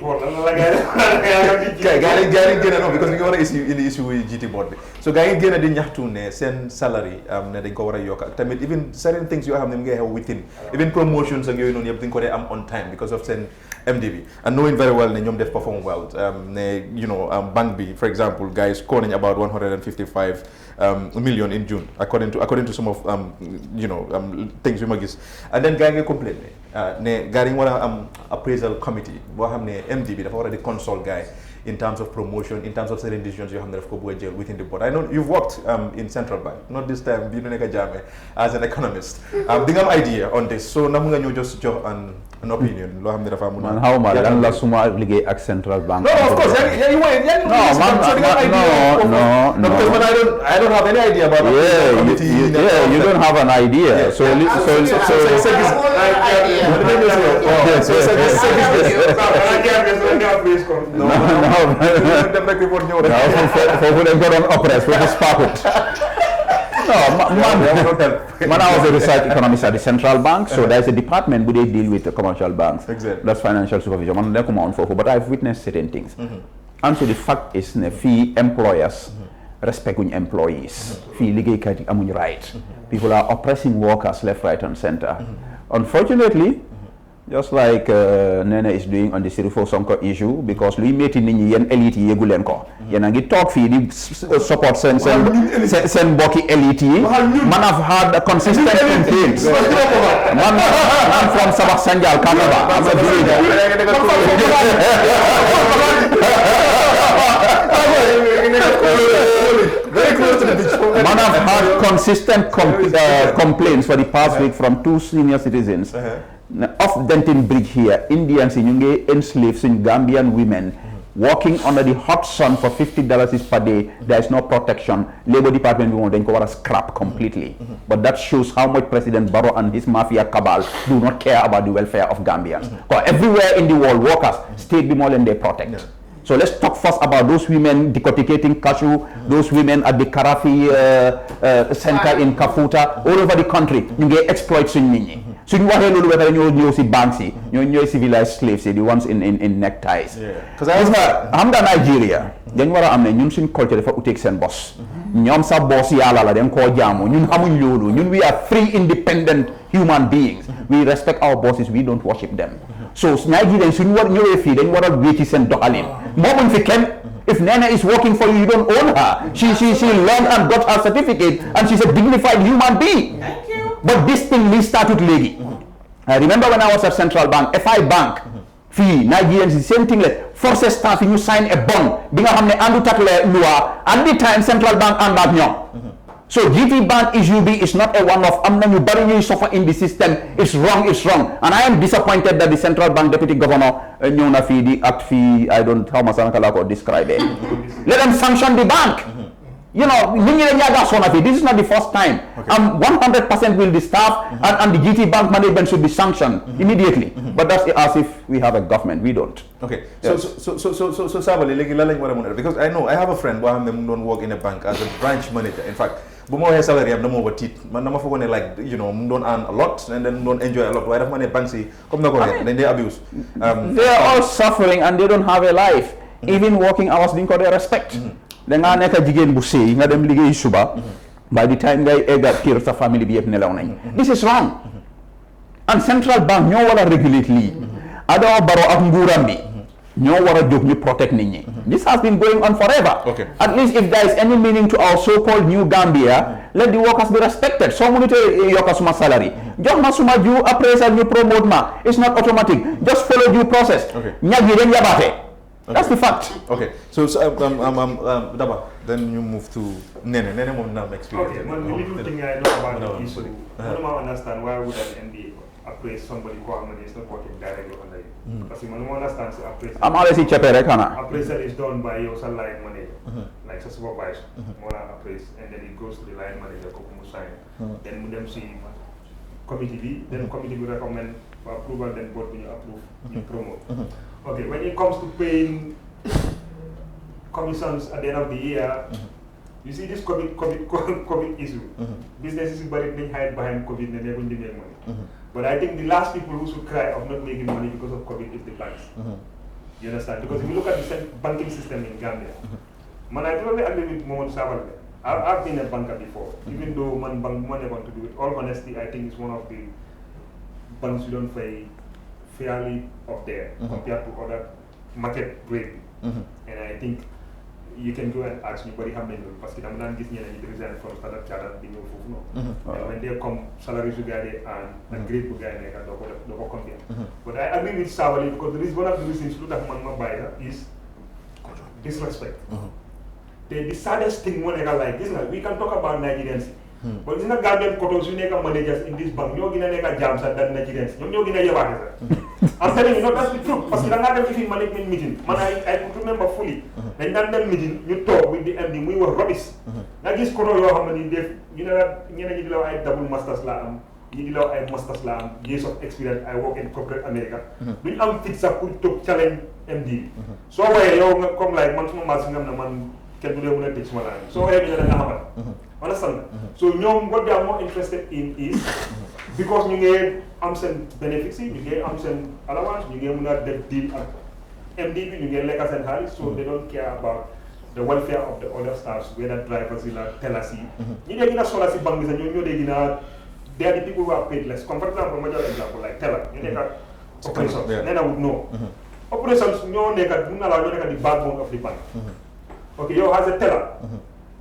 gars yi génn non because ñu ngi war a issue GT board bi so gars yi génn di ñaxtu ne seen salary ne dañ ko war a yokk ak tamit even certain things yoo xam ne mu ngi xew within even promotions ak yooyu noonu yëpp dañ ko dee am on time because of seen MDB and knowing very well ne ñoom def perform well ne bank bi for example guys scoring about 155 million in June according to some of things we ma gis and then gars yi nga complain ne gars yi war a am appraisal committee boo xam ne MDB dafa war a di consult gars in terms of promotion, in terms of certain decisions you have to go jail within the board. I know you've worked in Central Bank, not this time, as an economist. Do you have an idea on this? So, you just an opinion. Man, how much? And la suma obligate at Central Bank. No, of course. No, because I don't have any idea about that. You don't have an idea. So, I was a research economist at the Central Bank, so there's a department where they deal with the commercial banks. Exactly. That's financial supervision. But I've witnessed certain things. And so the fact is, fee employers respect employees. Fee liggéeykat amuñ right. People are oppressing workers left, right, and center. Unfortunately, just like Nene is doing on the Sirifo Sonko issue, because we meet in yen elite yegulenko. Yen angi talk fi di support sen boki elite. Man have had a consistent complaints. Man from Sabah Sanjal Kanaba. Very close to the beach. Man have had consistent complaints for the past week from two senior citizens. Off Denton Bridge here, Indians in enslaved in Gambian women working under the hot sun for $50 per day. There is no protection. Labor Department will then cover a scrap completely. But that shows how much President Barrow and his mafia cabal do not care about the welfare of Gambians. Because everywhere in the world, workers, state be more than they protect. So let's talk first about those women decorticating cashew, those women at the Karafi center in Kafuta, all over the country. You get exploits in Nini. So you want to know whether you see Banksy, you civilized slaves, the ones in neckties. Because I'm the Nigeria. Then you are a culture for takes and boss. Nyom sa boss yala them call jamu. We are free, independent human beings. We respect our bosses. We don't worship them. So Nigerians, you want new fee, then you want to wait and dohalim. Moment if Nana is working for you, you don't own her. She learned and got her certificate, and she's a dignified human being. Thank you. But this thing started lady. I remember when I was at Central Bank, FI Bank, fee Nigerians the same thing. Like forces staff, you sign a bond. Binga hamne andu takle lua. At the time, Central Bank and back nyom. So GT Bank issue is not a one-off. You bury suffer in the system. It's wrong. And I am disappointed that the Central Bank Deputy Governor Nyona fee the act fee. I don't how much I describe it. Let them sanction the bank. You know, this is not the first time. 100% will the staff and the GT Bank management should be sanctioned immediately. But that's as if we have a government. We don't. Okay. Yes. So Sabali, because I know I have a friend who don't work in a bank as a branch manager. In fact, but salary I'm no more teeth. Man, I'm for like don't earn a lot and then don't enjoy a lot. Why have money banksy come no then they abuse. They are all suffering and they don't have a life. Even working hours didn't they respect. Then I neka jigen bu sey nga dem liggéey suba by the time ngay egga kër sa family bi yëpp nelaw nañ. This is wrong. And Central Bank ñoo wara regulate lii. Adama Barrow ak nguuram bi ñoo wara jóg ñu protect nit ñi. This has been going on forever. Okay. At least if there is any meaning to our so-called New Gambia, let the workers be respected. So many yokka suma salary. Jox ma suma due appraisal ñu promote ma. It's not automatic. Just follow due process. Okay. Ñag yi dañ yabaate. That's the fact. Okay, so Daba, then you move to Nene. Nene will now experience. Okay, one little thing I know about the issue. I don't understand why would an NBA appraise somebody who is not working directly under you. Because you don't understand to appraise. I'm always in Chaperekana. Appraisal is done by your line manager, like a supervisor. Appraise, and then it goes to the line manager, then when them see committee, then committee will recommend for approval, then board will approve, you promote. Okay, when it comes to paying commissions at the end of the year, you see this COVID issue. Businesses being hide behind COVID and they're going to make money. But I think the last people who should cry of not making money because of COVID is the banks. You understand? Because if you look at the banking system in Gambia, man, I totally agree with Mohamed Sabal. I've been a banker before, even though man bank money want to do it. All honesty, I think it's one of the banks you don't pay fairly up there compared to other market rate. And I think you can go and ask me what how many because I'm not getting any resign from Standard Chartered being and when they come salaries you get and a great guy don't compare. But I agree with Savali because there is one of the reasons to that man buy is disrespect. The saddest thing when I like this, we can talk about Nigerians. But it's not Gambian quotas, you make managers in this bank, you're going to make jams at that Nigerians. You're going to I'm telling you, no, that's the truth. Because you're not having management meeting. Man, I could remember fully. And that meeting, you talk with the MD, we were rubbish. Now, this quota, how many days, you know, I double master's law, you know, I master's law, years of experience, I work in corporate America. We am fix up to challenge MD. So, where you come like, man, can do the teach my line. So, understand? So, what they are more interested in is because you get AMSEN benefits, you get AMSEN allowance, you get that deal at MDB, you get Lakers and Harris, so they don't care about the welfare of the other staffs, whether drivers will tell us. You get a solar bank and you know they are the people who are paid less. Come for example, like Teller, you get operations, then I would know. Operations, you know, they can the backbone of the bank. Okay, you has a teller.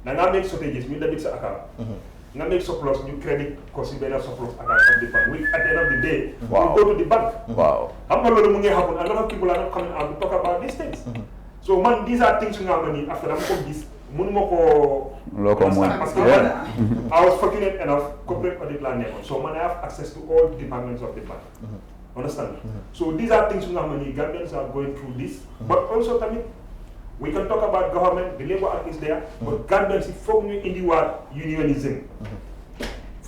Now make strategies, you make account. Now make surplus, you credit because you better surplus account of the bank. At the end of the day, you go to the bank. Wow. A lot of people are not coming out to talk about these things. So man, these are things you have money after I'm going this. I was fortunate enough, corporate audit land network. So man, I have access to all departments of the bank. Understand? So these are things you have money. Gambians are going through this, but also we can talk about government, the Labour Act is there, but Gambians, if you in the word unionism,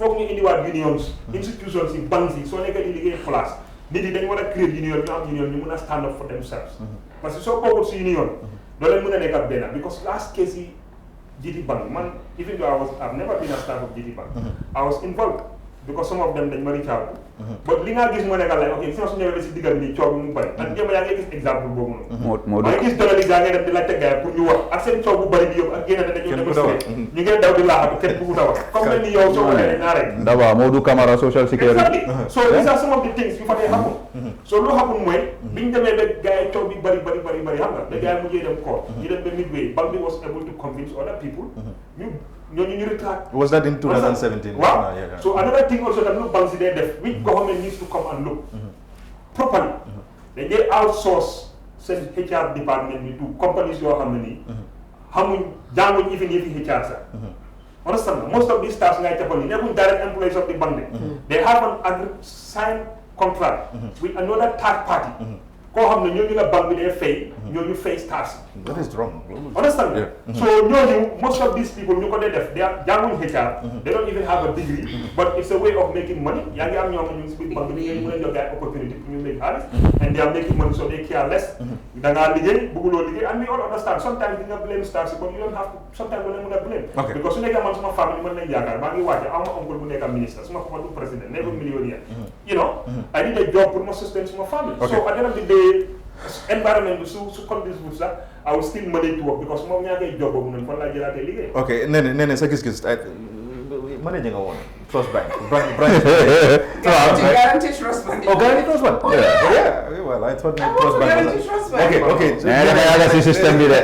in the word unions, institutions, in banks, so they get in class. They want to create union, they want to stand up for themselves. But it's so powerful union, don't let me better because last case, GT Bank, man, even though I've never been a staff of GT Bank, I was involved because some of them they marry child. But linga gis mo neka like okay, since ñu wési digal ni ciow mu bari. Ak dem ya gis exemple bobu non. Ay gis dara li jangé dem di la téggay pour ñu wax ak seen ciow bu bari bi yob ak gëna dañu démé ñu ngi daw di laatu kenn bu taw. Comme ni yow so wala na rek. Daba Modou Camara social security. So these are some of the things you faté happen. So lo happen moy biñ démé be gaay ciow bi bari xam nga. Da gaay mu jé dem court. Ñu dem be midway, bank was able to convince other people. Was that in 2017? Wow. So another thing also that look banks there, which government needs to come and look properly. They outsource send HR department to companies who are how many even if HR sir. Understand? Most of these staffs they're direct employees of the bank. They have an signed contract with another third party. Ko xamne ñoo ñu la bank bi day fay ñoo ñu fay stars. That is wrong. Understand? Yeah. So most of these people ñu ko def they are janguñ HR. They don't even have a degree, but it's a way of making money. Ya ngi am ñoo ñu ci bank bi ñu mëna jox opportunity pour ñu make xaliss and they are making money so they care less. Da nga liggéey bëggulo liggéey and we all understand sometimes you blame stars but you don't have to sometimes you don't blame because su nekk man suma family man lay yaakar ba ngi wacce am oncle bu nekk ministre suma papa du president nekk millionaire. You know, I need a job for my sustain my family. So at the end of the day environment so conditions with that I will still manage to work because mom ñaka job bobu non fa la jëlaté liggéey. Okay, nene sa gis-gis manage nga won trust bank guarantee trust bank. Oh, guarantee trust bank. Yeah. Well, I thought trust bank. Okay. Ada si system bi de.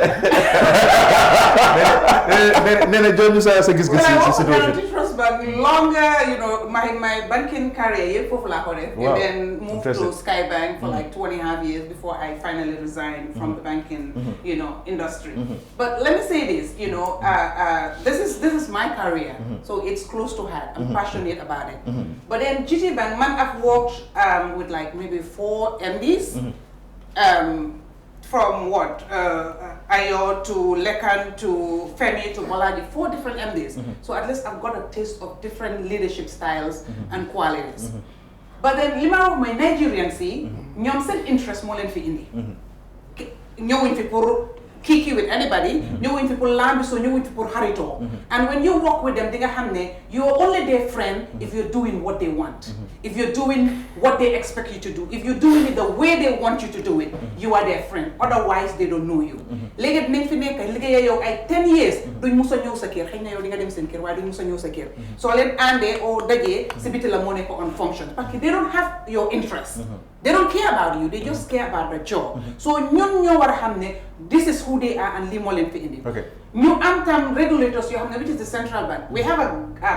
Nene joñu sa gis-gis ci situation. but longer, my banking career, and then moved to Skybank for like 2.5 years before I finally resigned from the banking, industry. But let me say this, this is my career, so it's close to heart. I'm passionate about it. But then GT Bank, I've worked with like maybe 4 MDs. From what? Ayo to Lekan to Femi to Bolaji, 4 different MDs. So at least I've got a taste of different leadership styles and qualities. But then lima of my Nigerian ñom seen interest moo leen fi indi. ñëwuñ fi pour kiki with anybody, ñëwuñ fi pour lambi so ñëwuñ fi pour xaritoo. And when you walk with them, di nga xam ne you're only their friend if you're doing what they want. If you're doing what they expect you to do, if you're doing it the way they want you to do it, you are their friend. Otherwise, they don't know you. Léegi dinañ fi nekk liggéey yow ay 10 years duñ musa ñëw sa kër, xëy na yow di nga dem seen kër waaye duñ musa ñëw sa kër. Soo leen àndee oo dajee si biti la moo nekk on function parce que they don't have your interest. They don't care about you, they just care about the job. So ñun ñoo war a xam ne this is who they are and lii moo leen fi indi. ñu am tam regulators yoo xam ne which is the central bank. We have a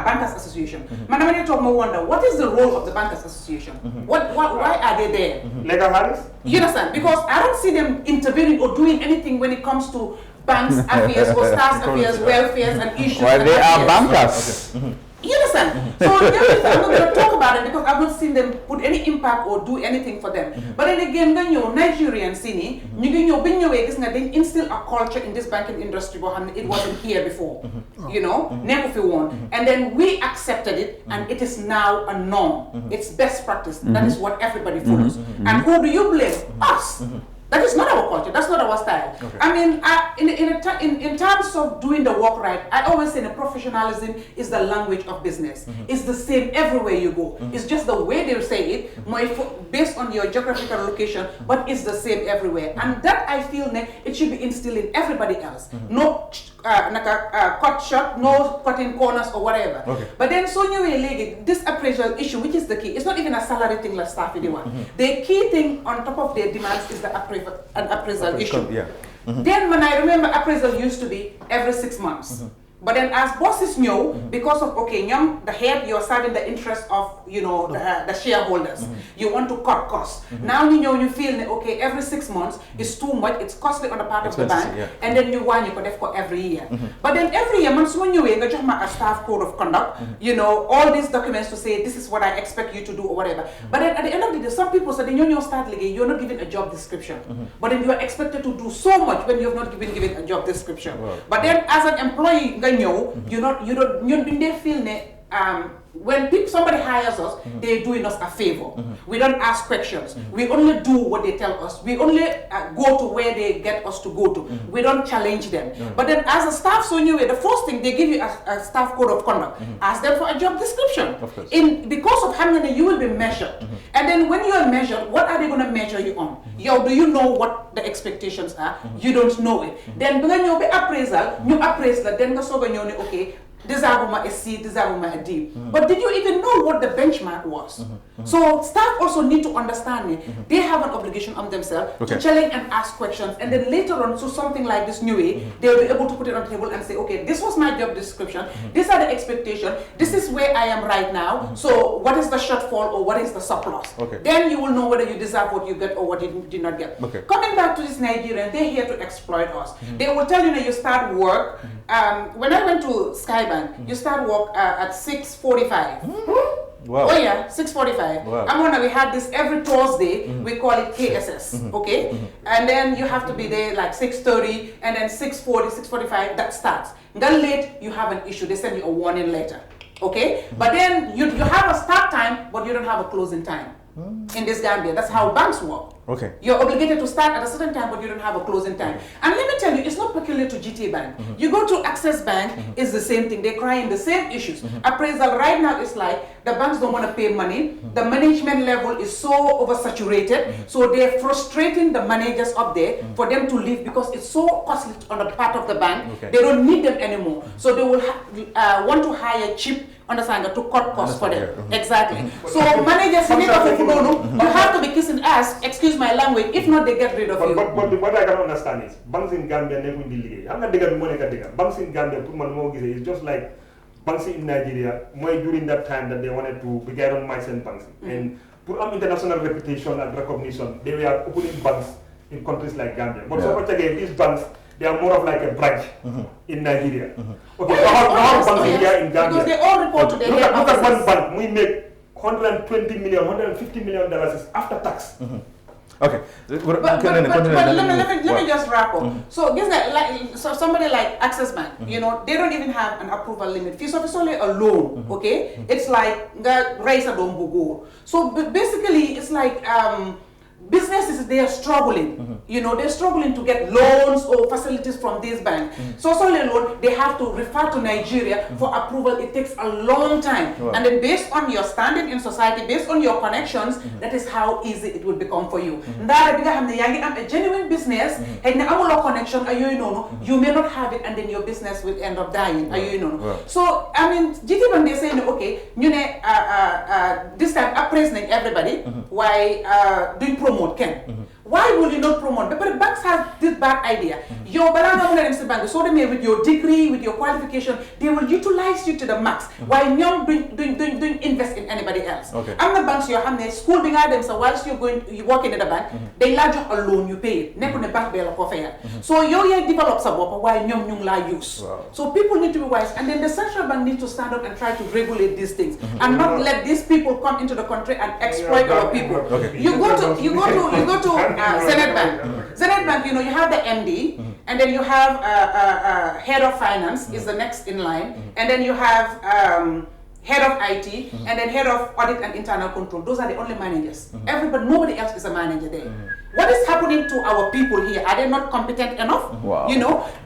bankers association. Man dama ne toog ma wonder what is the role of the bankers association? Why are they there? Legal Harris? You understand? Because I don't see them intervening or doing anything when it comes to banks affairs or staff affairs, welfare and issues. Well, they are bankers. You understand? So I'm not going to talk about it because I've not seen them put any impact or do anything for them. But then again, Nigerian sini, they instill a culture in this banking industry, but it wasn't here before. Never feel one. And then we accepted it, and it is now a norm. It's best practice. That is what everybody follows. And who do you blame? Us. That is not our culture. That's not our style. I mean, in terms of doing the work right, I always say that professionalism is the language of business. It's the same everywhere you go. It's just the way they say it, based on your geographical location, but it's the same everywhere. And that I feel it should be instilled in everybody else. No cut short, no cutting corners or whatever. But then this appraisal issue, which is the key, it's not even a salary thing like staff anyone. The key thing on top of their demands is the appraisal issue. Then when I remember appraisal used to be every 6 months. But then as bosses know, because of, the head, you're serving the interest of, the shareholders. You want to cut costs. Now you feel, every 6 months is too much, it's costly on the part of the bank, and then you want you could for every year. But then every year, once when you a staff code of conduct, all these documents to say, this is what I expect you to do or whatever. But then at the end of the day, some people say, you start you're not given a job description. But then you are expected to do so much when you have not been given a job description. But then as an employee, they feel when somebody hires us, they're doing us a favor. We don't ask questions. We only do what they tell us. We only go to where they get us to go to. We don't challenge them. But then as a staff, the first thing they give you a staff code of conduct. Ask them for a job description. Because of how many you will be measured. And then when you are measured, what are they going to measure you on? Do you know what the expectations are? You don't know it. Then when you be appraisal, you appraise that, then okay, desirable a C, desirable a D. But did you even know what the benchmark was? So staff also need to understand it. They have an obligation on themselves to challenge and ask questions. And then later on, so something like this new way, they'll be able to put it on the table and say, okay, this was my job description. These are the expectations. This is where I am right now. So what is the shortfall or what is the surplus? Then you will know whether you deserve what you get or what you did not get. Coming back to this Nigerian, they're here to exploit us. They will tell you that you start work. When I went to Skybank, you start work at 6:45. Wow. Oh yeah, 6:45. Wow. We had this every Thursday. We call it KSS. And then you have to be there like 6:30, and then 6:40, 6:45. That starts. Then late, you have an issue. They send you a warning letter. But then you have a start time, but you don't have a closing time. In this Gambia, that's how banks work. You're obligated to start at a certain time, but you don't have a closing time. And let me tell you, it's not peculiar to GTA Bank. You go to Access Bank, it's the same thing. They're crying the same issues. Appraisal right now is like the banks don't want to pay money. The management level is so oversaturated, so they're frustrating the managers up there for them to leave because it's so costly on the part of the bank. They don't need them anymore, so they will want to hire cheap. Understand to cut costs for them. Exactly. So managers, you have to be kissing ass, excuse my language, if not they get rid of you. But what I can understand is banks in Gambia never will I'm not banks in Gambia is just like banks in Nigeria, more during that time that they wanted to begin on mice and banks. And put on international reputation and recognition, they were opening banks in countries like Gambia. But so much again, these banks, they are more of like a branch in Nigeria. Okay, how banks here in Gambia? Because they all report to their look at one bank, we make $120 million, $150 million is after tax. Okay. But let me just wrap up. So guess that so somebody like Access Bank, you know, they don't even have an approval limit. Fees of it's only a loan, okay? It's like raise a don't go. So basically it's like businesses, they are struggling. You know, they're struggling to get loans or facilities from this bank. So loan, they have to refer to Nigeria for approval. It takes a long time. Wow. And then based on your standing in society, based on your connections, that is how easy it will become for you. A genuine business, and a connection, you may not have it, and then your business will end up dying. So, I mean, GT Bank, they say, okay, this time appraising everybody, why doing promote can. Why will you not promote? But banks have this bad idea. Your bank, so they may with your degree, with your qualification, they will utilize you to the max. Why not doing invest in anybody else? Okay. I'm the banks you have school being them, so whilst you working in the bank, they large a loan you pay it. Never the bank bill of So you develop some why nyong la use. Wow. So people need to be wise, and then the central bank needs to stand up and try to regulate these things and not let these people come into the country and exploit our people. Okay. You go to Zenith Bank. Zenith Bank, you have the MD, and then you have head of finance is the next in line, and then you have head of IT, and then head of audit and internal control. Those are the only managers. Nobody else is a manager there. What is happening to our people here? Are they not competent enough? Wow.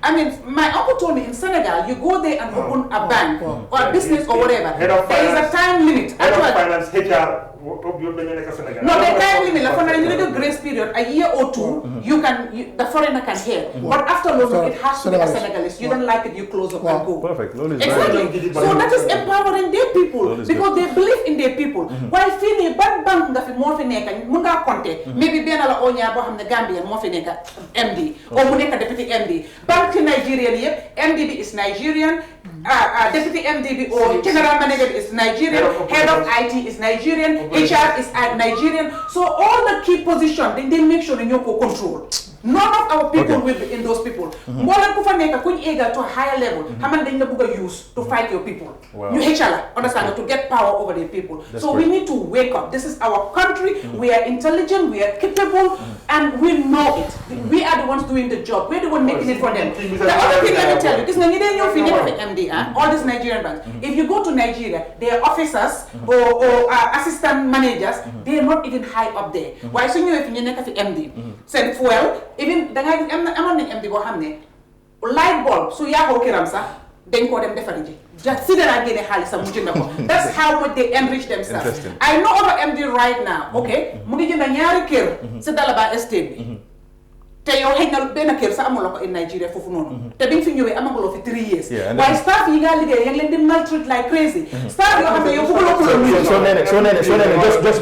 I mean, my uncle told me in Senegal, you go there and open a bank or a business or whatever. There is a time limit. Head of finance, HR. No, the time limit, like you need a grace period, a year or two, the foreigner can hear. But after it has to be a Senegalese. You don't like it, you close up and go. Perfect. Exactly. So that is empowering their people because they believe in their people. While Fini, bad bank nga fi mo fi nekk munga konté maybe ben la onya bo xamne Gambian mo fi nekk MD or mu nekk deputy MD. Bank Nigerian yep, MD is Nigerian, deputy MD or general manager is Nigerian, head of IT is Nigerian, HR is Nigerian. So all the key positions, they make sure they know control. None of our people will be in those people. More than eager to a higher level. How many they use to fight your people? You understand to get power over the people. So we need to wake up. This is our country. We are intelligent. We are capable, and we know it. We are the ones doing the job. We're the ones making it for them. The other thing let me tell you, this MD, all these Nigerian banks. If you go to Nigeria, their officers or assistant managers, they are not even high up there. Why so you if you need MD, send fuel. Even the guy am MD bo xamne light bulb so ya ko kiram sax dañ ko dem defal ji just si dara gene xaliss mu jënd ko. That's how much they enrich themselves. I know other MD right now, okay, mu ngi jënd ñaari kër ci Dalaba estate bi te yow xëy na benn kër sa amuloo ko in Nigeria foofu noonu te biñ fi ñëwee amaguloo fi 3 years waaye staff yi nga liggéey yaa ngi leen di maltreat like crazy staff yoo xam ne yow bëgguloo ko soo nee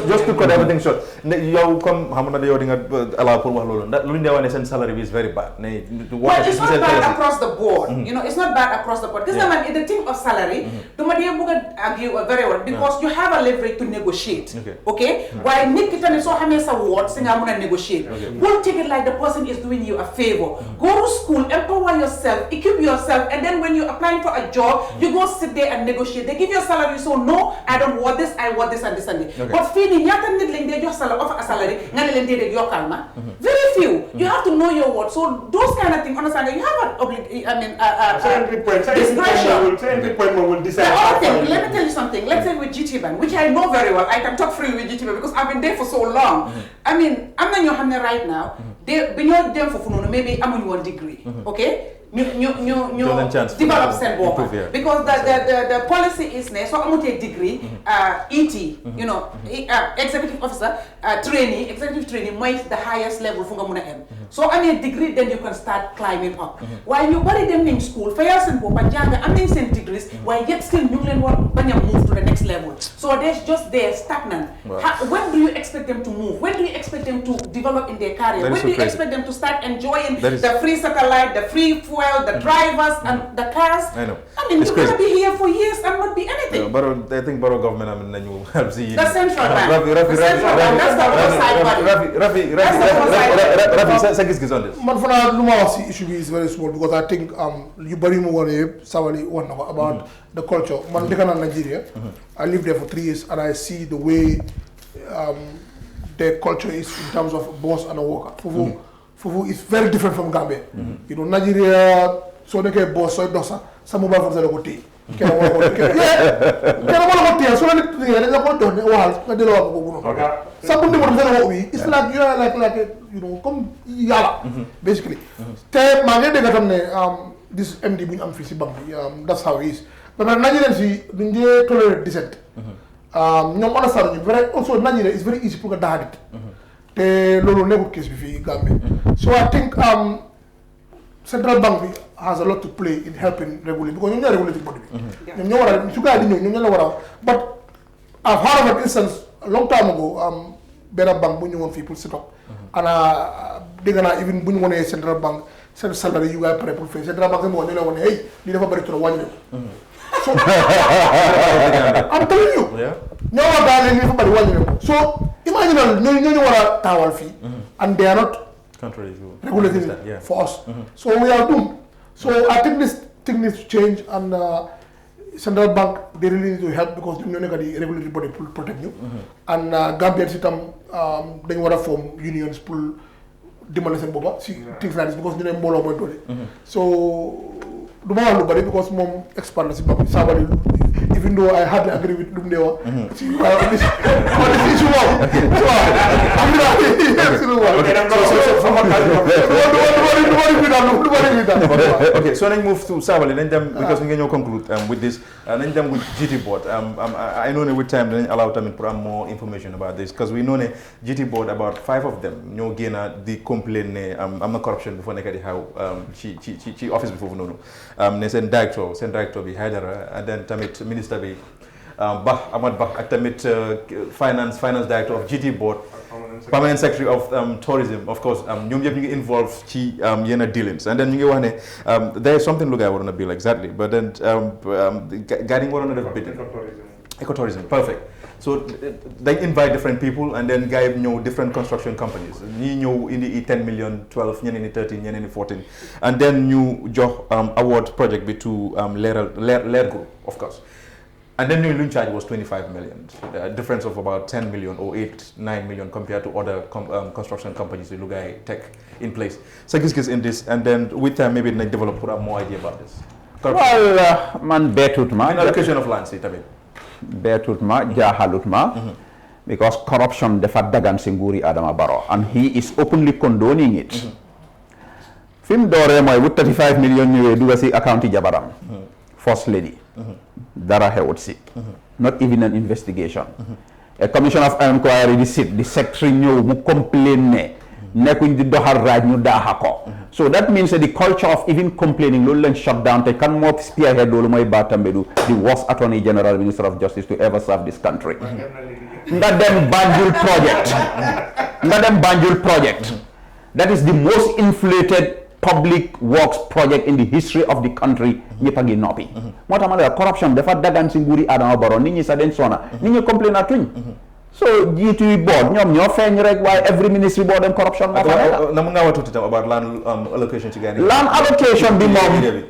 just to cut everything short yow comme xam na yow di nga allow pour wax loolu lu ñu dee wane seen salary bi is very bad well it's not bad across the board it's not bad across the board gis nga man in the thing of salary duma dee bëgg a argue very well because you have a leverage to negotiate okay waaye nit ki tamit soo xamee sa word si nga mën a negotiate don't take it like the person is doing you a favor. Go to school, empower yourself, equip yourself, and then when you're applying for a job, you go sit there and negotiate. They give you a salary, so no, I don't want this, I want this and this and this. But feeling nyata nidling they just offer a salary, ngale de your kalma. Very few. You have to know your word. So those kind of things, understand? You have an discretion. The other thing, let me tell you something. Let's say with GT Bank, which I know very well. I can talk freely with GT Bank because I've been there for so long. I mean, I'm in your hand right now. They them for maybe I'm on 1 degree, okay? You develop send because the policy is there. So I'm going to take degree, ET, executive officer, executive trainee, might the highest level for So I mean degree, then you can start climbing up. While you body them in school, for example, but I mean same degrees, while yet still you learn when you move to the next level. So they're just there stagnant. When do you expect them to move? When do you expect them to develop in their career? When do you expect them to start enjoying the free satellite, the free fuel, the drivers and the cars? I know. I mean, you're going to be here for years and not be anything. But I think Borough government, I mean, you help see. The central bank. The central bank. That's the whole side money. Rafi, say Giss on this. Man, for now, Lumasi issue is very small because I think you bari mo Sawali one about the culture. Man, they in Nigeria. I lived there for 3 years and I see the way their culture is in terms of boss and a worker. Fufu is very different from Gambia. You know, Nigeria, so they get boss, so it does some mobile phones are going so it's like you are like you know come yala basically this MD bu am fi ci bank that's how it is but Nigerian si duñ tolerate dissent ñom understand ñu very also Nigeria is very easy pour nga daxadit te lolu nekkul case bi fi Gambia so I think central bank has a lot to play in helping regulate because you're not regulating body. But I've heard of an instance a long time ago, better bank when you want people sit up. And they're gonna even when you want a central bank, send salary you guys pay for central bank and hey, you never buy it to 1 year. So I'm telling you, no one died never buy 1 year. So imagine no one tower fee and they are not regulating for us. So we are doomed. So I think this thing needs to change and central bank they really need to help because you know the regulatory body will protect you. And Gambian system they want to form unions pull demolish and boba see things like this because you know more about it. So do not look because mom expand somebody even though I hardly agree with Lumdewa. Okay, so let's move to Sabali because we can conclude with this and then with GT board. I know with time then allow them to put more information about this because we know the GT board about 5 of them no gain the complaint I'm not corruption before they how she office before no they send director be Haidara and then tamit minister be Bah Ahmad Bah ak tamit finance director of GT board permanent secretary of tourism of course ñoom yëpp ñu ngi involved ci yenn dealings and then ñu ngi wax ne there is something look I want to bill exactly but then guiding waroon na def bid ecotourism perfect so they invite different people and then guide different construction companies ñi ñëw indi 10 million 12 ñeneen ni 13 ñeneen ni 14 and then ñu jox award project bi to leer group of course. And then the loan charge was 25 million, a difference of about 10 million or 8-9 million compared to other construction companies in Lugai Tech in place. So Giss in this, and then with time maybe they develop put up more idea about this. Well, man, betut ma. Allocation of land, see, tabi. Betut ma, jahalut ma, because corruption defa dagan singuri Adama Barrow, and he is openly condoning it. Film dore moy with 35 million ñewé duga ci account jabaram. First lady. Dara hewot si not even an investigation a commission of inquiry the secretary ñew mu complain ne nekuñ di doxal raaj ñu daaxa ko so that means that the culture of even complaining loolu lañ shut down te kan moo spearhead loolu mooy Batambedu the worst attorney general minister of justice to ever serve this country nga dem Banjul project that is the most inflated public works project in the history of the country ñepp a ngi noppi moo tax ma ne corruption dafa dagan si nguuri Adama Barrow nit ñi sa den sona nit ñi complain atuñ so GT board ñoom ñoo feeñ rek waaye every ministry board and corruption moo fa nekk na mu nga watuti tam about land allocation ci gaay land allocation bi moom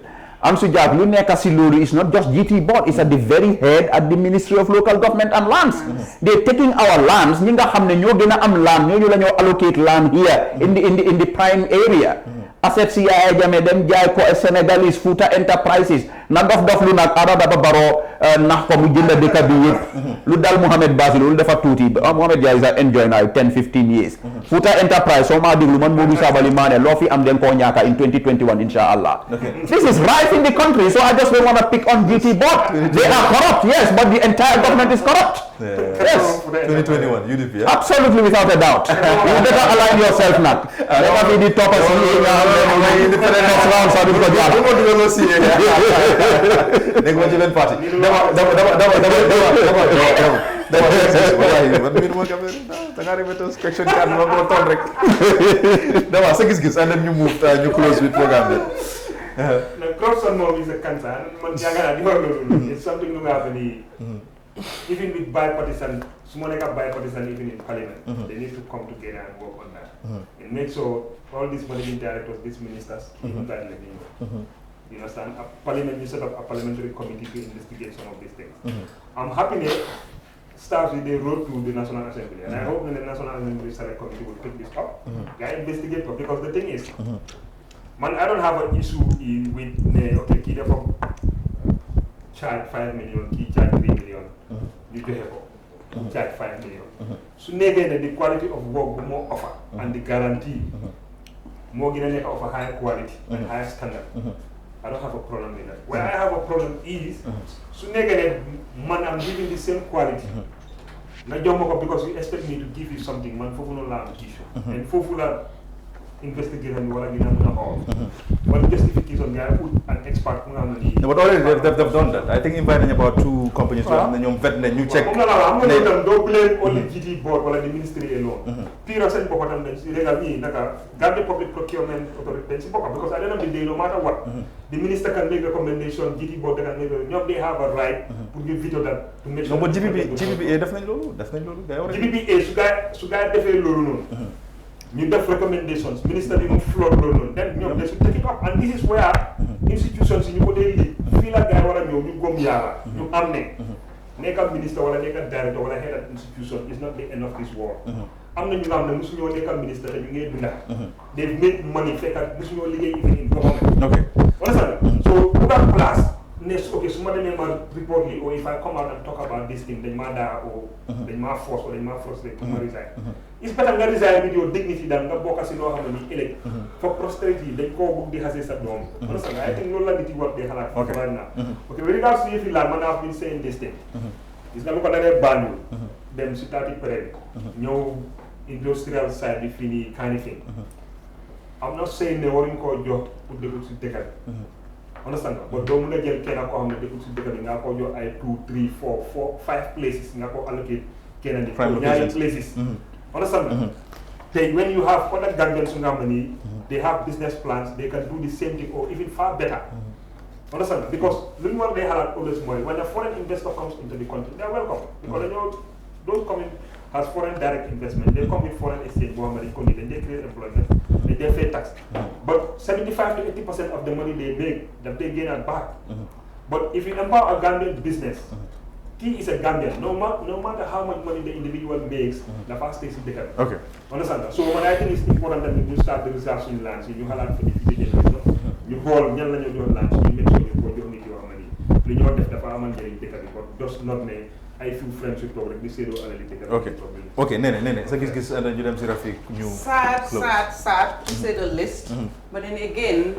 Ansu Jack lu nekk si loolu is not just GT board it's at the very head at the Ministry of Local Government and Lands they taking our lands ñi nga xam ne ñoo gën a am land ñooñu la ñoo allocate land here in the prime area assets yi Yaya Jammeh dem jaay ko Senegalese Fouta Enterprises na dof lu nag Adama Barrow nax ko mu jënd dëkk bi yëpp lu dal Mohamed Basil lu dafa tuuti Mohamed Dia is enjoy now 10-15 years Futa Enterprise soo maa déglu man Modou Sabally Mané loo fi am den koo ñaaka in 2021 inshallah. This is rife in the country, so I just don't want to pick on GT board. They are corrupt, yes, but the entire government is corrupt. Yes. 2021 UDP, yeah? Absolutely, without a doubt. You better align yourself now. Never be the top of sa gis-gis and then ñu move ñu close with programme bi. The corruption moom is a cancer. It's something lu nga xam ni even with bipartisan, su ma nekk bipartisan even in parliament, they need to come together and work on that. And make sure all these managing directors, these ministers, even that you understand? Parliament, you set up a parliamentary committee to investigate some of these things. I'm happy that staff they wrote to the National Assembly, and I hope that the National Assembly Select Committee will pick this up, investigate, because the thing is, man, I don't have an issue with okay, key from charge 5 million, key charge 3 million, you have charge 5 million. So again, the quality of work more offer and the guarantee more going to offer higher quality and higher standard. I don't have a problem with that. Where I have a problem is, so negative man, I'm giving the same quality. Not because you expect me to give you something, man, for no land issue. And for investigation, what I'm going to But justification, I put an expert. No, but already they've done that. I think inviting about 2 companies to and then vet and you check. I'm don't blame only GT board or the ministry alone. Pira said public procurement authority because at the end of the day, no matter what, the minister can make recommendation, GT board can make they have a right to give veto that to make sure. No, but GBPA definitely. GBPA should definitely you have recommendations, minister didn't flood then they should take it up. And this is where institutions in you feel like you go you amne. Make a minister or make a director or a head of institution is not the end of this war. I'm not a minister and you they've made money fake even in government. Okay. Understand? So that class next somebody may report me or if I come out and talk about this thing, then matter or then my force or then my frustrate to resign. It's better to resign with your dignity than to book as you know how many elect for prosperity. They call book the has a dome. Understand? I think no longevity what they have right now. Okay, with regards to if you like, man, I've been saying this thing. It's not look at that value. Them started parade. No industrial side if any kind of thing. I'm not saying they weren't called job put the goods to take it. Understand? But don't let them get a call the goods to take it. I call your 2, 3, 4, 5 places. I call allocate prime places. Understand? When you have other Gambians in Germany, they have business plans, they can do the same thing or even far better. Understand? Because look what they have always more. When a foreign investor comes into the country, they are welcome. Because they know don't come in as foreign direct investment, they come with foreign exchange, then they create employment, they pay tax. But 75 to 80% of the money they make, that they gain at back. But if you empower a Gambian business, he is a Gambian. No matter how much money the individual makes, the first takes it there. Okay. Understand? So when I think it's important that you start the research in lands, you have to you call you make sure you call your money. You know that the farmer but just not me. I feel friends with public. This is okay. Okay, Nene. So gis and then you dem Sirafik new. Sad to say the least. But then again,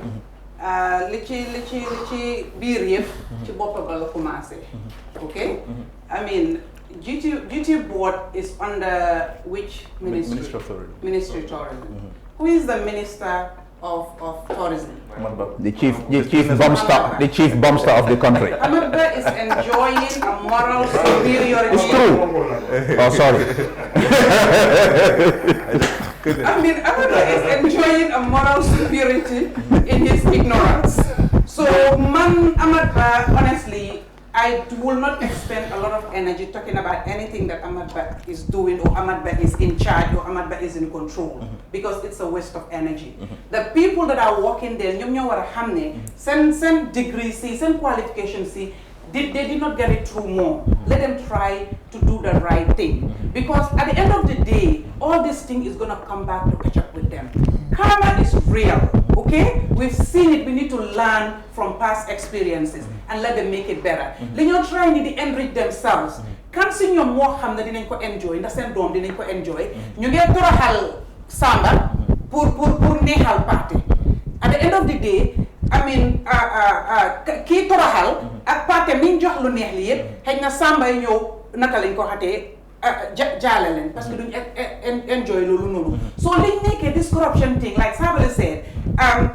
li biir yëpp ci boppam la commencé. Okay? I mean, GT board is under which ministry? Ministry of Tourism. Who is the minister of tourism? The chief bumster of the country. Amanda is enjoying a moral superiority. It's true. Oh, sorry. I mean, Amanda is enjoying a moral superiority in his ignorance. So, Amanda, honestly, I will not expend a lot of energy talking about anything that Amanda is doing or Amanda is in charge or Amanda is in control because it's a waste of energy. The people that are working there, send degrees, send qualifications, they did not get it through more. Let them try to do the right thing. Because at the end of the day, all this thing is going to come back to catch up with them. Karma is real. Okay, we've seen it. We need to learn from past experiences and let them make it better. They are trying to enrich themselves. Kan si ñoom moo xam ne dinañ ko enjoy ndax seen doom dinañ ko enjoy ñu ngi toroxal Samba pour neexal parti. At the end of the day, I mean kii toroxal ak parti mi jox lu neex li yëpp xëy na Samba yi ñëw naka lañ ko xatee jaale leen parce que duñ enjoy loolu noonu. So liñ nekkee this corruption thing like Sabally said,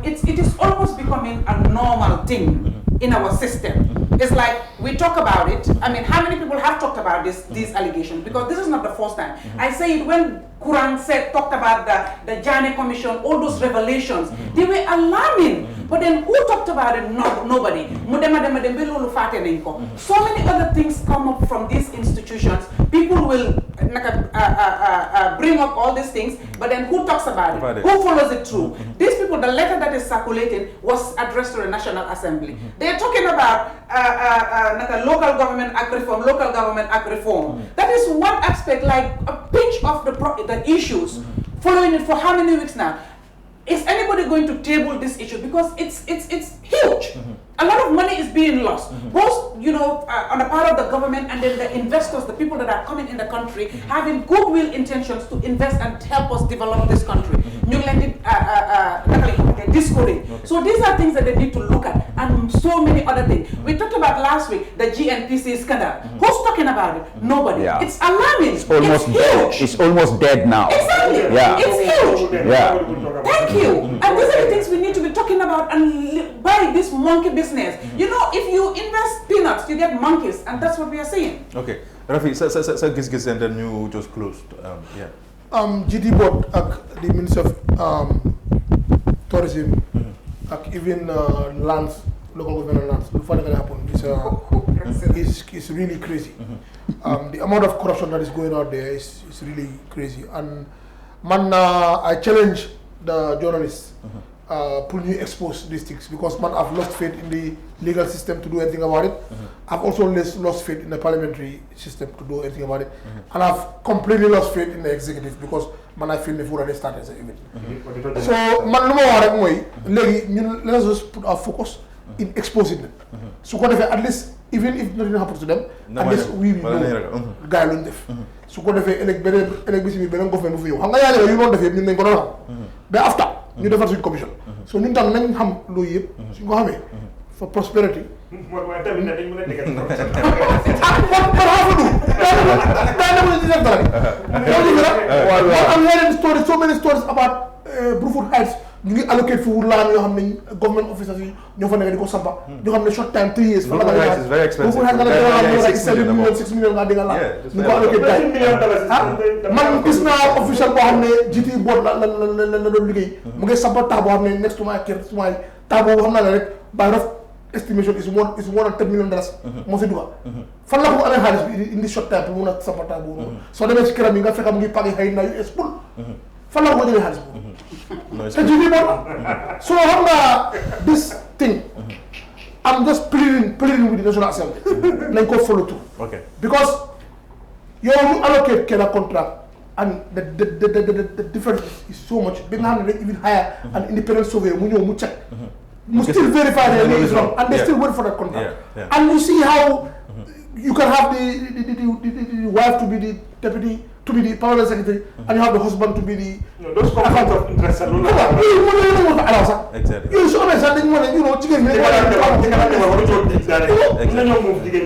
it is almost becoming a normal thing in our system. It's like we talk about it. I mean, how many people have talked about these allegations? Because this is not the first time. I say it when Quran talked about the Janneh Commission, all those revelations. They were alarming. But then who talked about it? Nobody. So many other things come up from these institutions. People will bring up all these things, but then who talks about it? Who follows it through? These people, the letter that is circulating was addressed to the National Assembly. They're talking about local government act reform, local government act reform. That is one aspect, like a pinch of the issues. Following it for how many weeks now? Is anybody going to table this issue? Because it's huge. A lot of money is being lost, both on the part of the government and then the investors, the people that are coming in the country, having goodwill intentions to invest and help us develop this country. So these are things that they need to look at, and so many other things. We talked about last week the GNPC scandal. Who's talking about it? Nobody. Yeah. It's alarming. It's almost dead. It's almost dead now. Exactly. Yeah. It's huge. Yeah. Thank you. And these are the things we need to be talking about and buy this monkey business. If you invest peanuts, you get monkeys, and that's what we are saying. Okay. Rafi, so Giss and then you just closed. GT board the Minister of Tourism, even lands, local government lands, the further that happen is really crazy. The amount of corruption that is going out there is really crazy. And man, I challenge the journalists to expose these things, because man, I've lost faith in the legal system to do anything about it. I've also lost faith in the parliamentary system to do anything about it. And I've completely lost faith in the executive, because man, I feel the food already started as an event. So man, let us just put our focus in exposing them. So at least, even if nothing happens to them, at least we will know guy alone def. So government after ñu defar suñu commission. So ñun tam nañ xam loolu yëpp suñ ko xamee for prosperity. mooy tamit ne dañ mën a dégg I'm hearing stories, so many stories about Bruford Heights. ñu ngi allocate fu laan yoo xam ne government officers yi ñoo fa nekk di ko sampa ñoo xam ne short time 3 years. Bruford Heights is very expensive. $6 million nga dégg la ñu ko allocate tay man gis naa official boo xam ne GT board la doon liggéey mu ngi sampa taa boo xam ne next to my kër suma taa boobu xam naa ne rek by rough estimation is more than $10 million moo si dugal fan la ko amee xaalis bi indi short time pour mun a sampa taa boobu soo demee ci këram yi nga fekk mu ngi pagi xëy na US pour fan la ko jëlee xaalis boobu te GT board so xam nga this thing I'm just pleading with the National Assembly nañ ko follow through because yow ñu allocate kenn contract and the difference is so much bi nga xam ne dañ even hire an independent surveyor mu ñëw mu check mu still verify that it is wrong and they still wait for that contract and you see how you can have the wife to be the deputy, to be the permanent secretary, and you have the husband to be the. No, those conflicts of interest alone. Exactly. You show me something when you know chicken.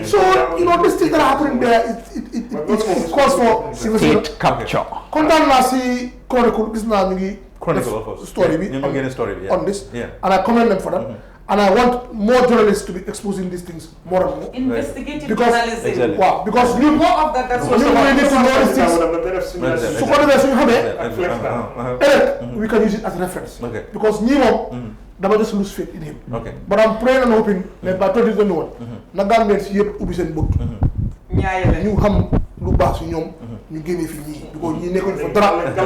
So this thing that happening there, it calls for state capture. Contact Nasi Chronicle. This is now Chronicle story. On this, and I commend them for that. And I want more journalists to be exposing these things more and more. Investigative journalism. Exactly. Wow, because you more of that. That's what you need to know these things. So we can use it as a reference. Okay. Because Nemo, I just lose faith in him. Okay. But I'm praying and hoping that by 2021, Nagambians here will be sent book. You come look back to you. You give me fee because you never for drop. Okay,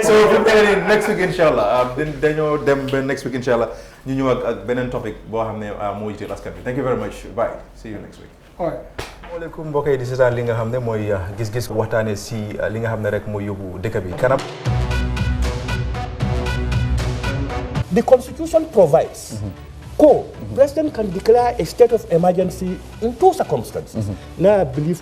so next week inshallah. Then you them next week inshallah. You know a benen topic bo xamne mo yité askan bi. Thank you very much. Bye. See you next week. All right. Assalamualaikum mbokk yi di seetaan li nga xamne moy gis-gis waxtane si li nga xamne rek moy yóbbu dëkk bi kanam. The Constitution provides President can declare a state of emergency in 2 circumstances. Now I believe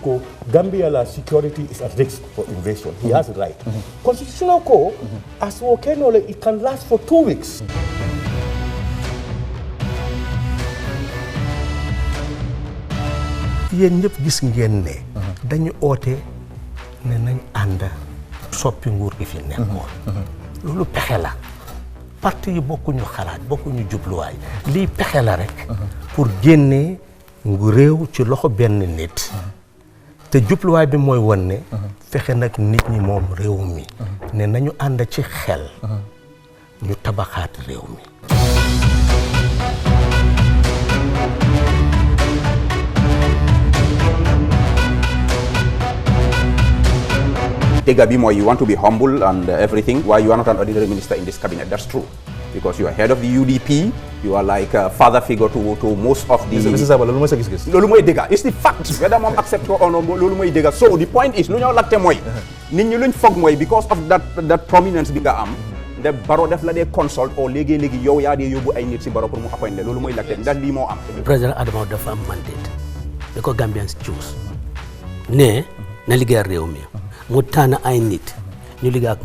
Gambia security is at risk for invasion. He has a right. Constitutional as it can last for 2 weeks. yéen ñëpp gis ngeen ne dañu oote ne nañ ànd soppi nguur gi fi nekkoon loolu pexe la parti yi bokkuñu xalaat bokkuñu jubluwaay lii pexe la rek pour génnee ngu réew ci loxo benn nit te jubluwaay bi mooy won ne fexe nag nit ñi moom réew mi ne nañu ànd ci xel ñu tabaxaat réew mi. Degabi, you want to be humble and everything. Why you are not an ordinary minister in this cabinet? That's true. Because you are head of the UDP, you are like a father figure to most of the... Mr. Saba, lolu moy sa gis-gis. Lolu moy dega. It's the fact. Whether mom accept or not, lolu moy dega. So the point is, lu ñu latte moy, nit ñi luñ fogg moy because of that prominence bi nga am, the baro def la dé consult or légui yow ya dé yobbu ay nit ci baro pour mu appoint lolu moy latte. Ndax li mo am. President Adama dafa am mandate. Because Gambians choose. Ne na liggéey réew mi. Mu tànn ay nit ñu liggéey ak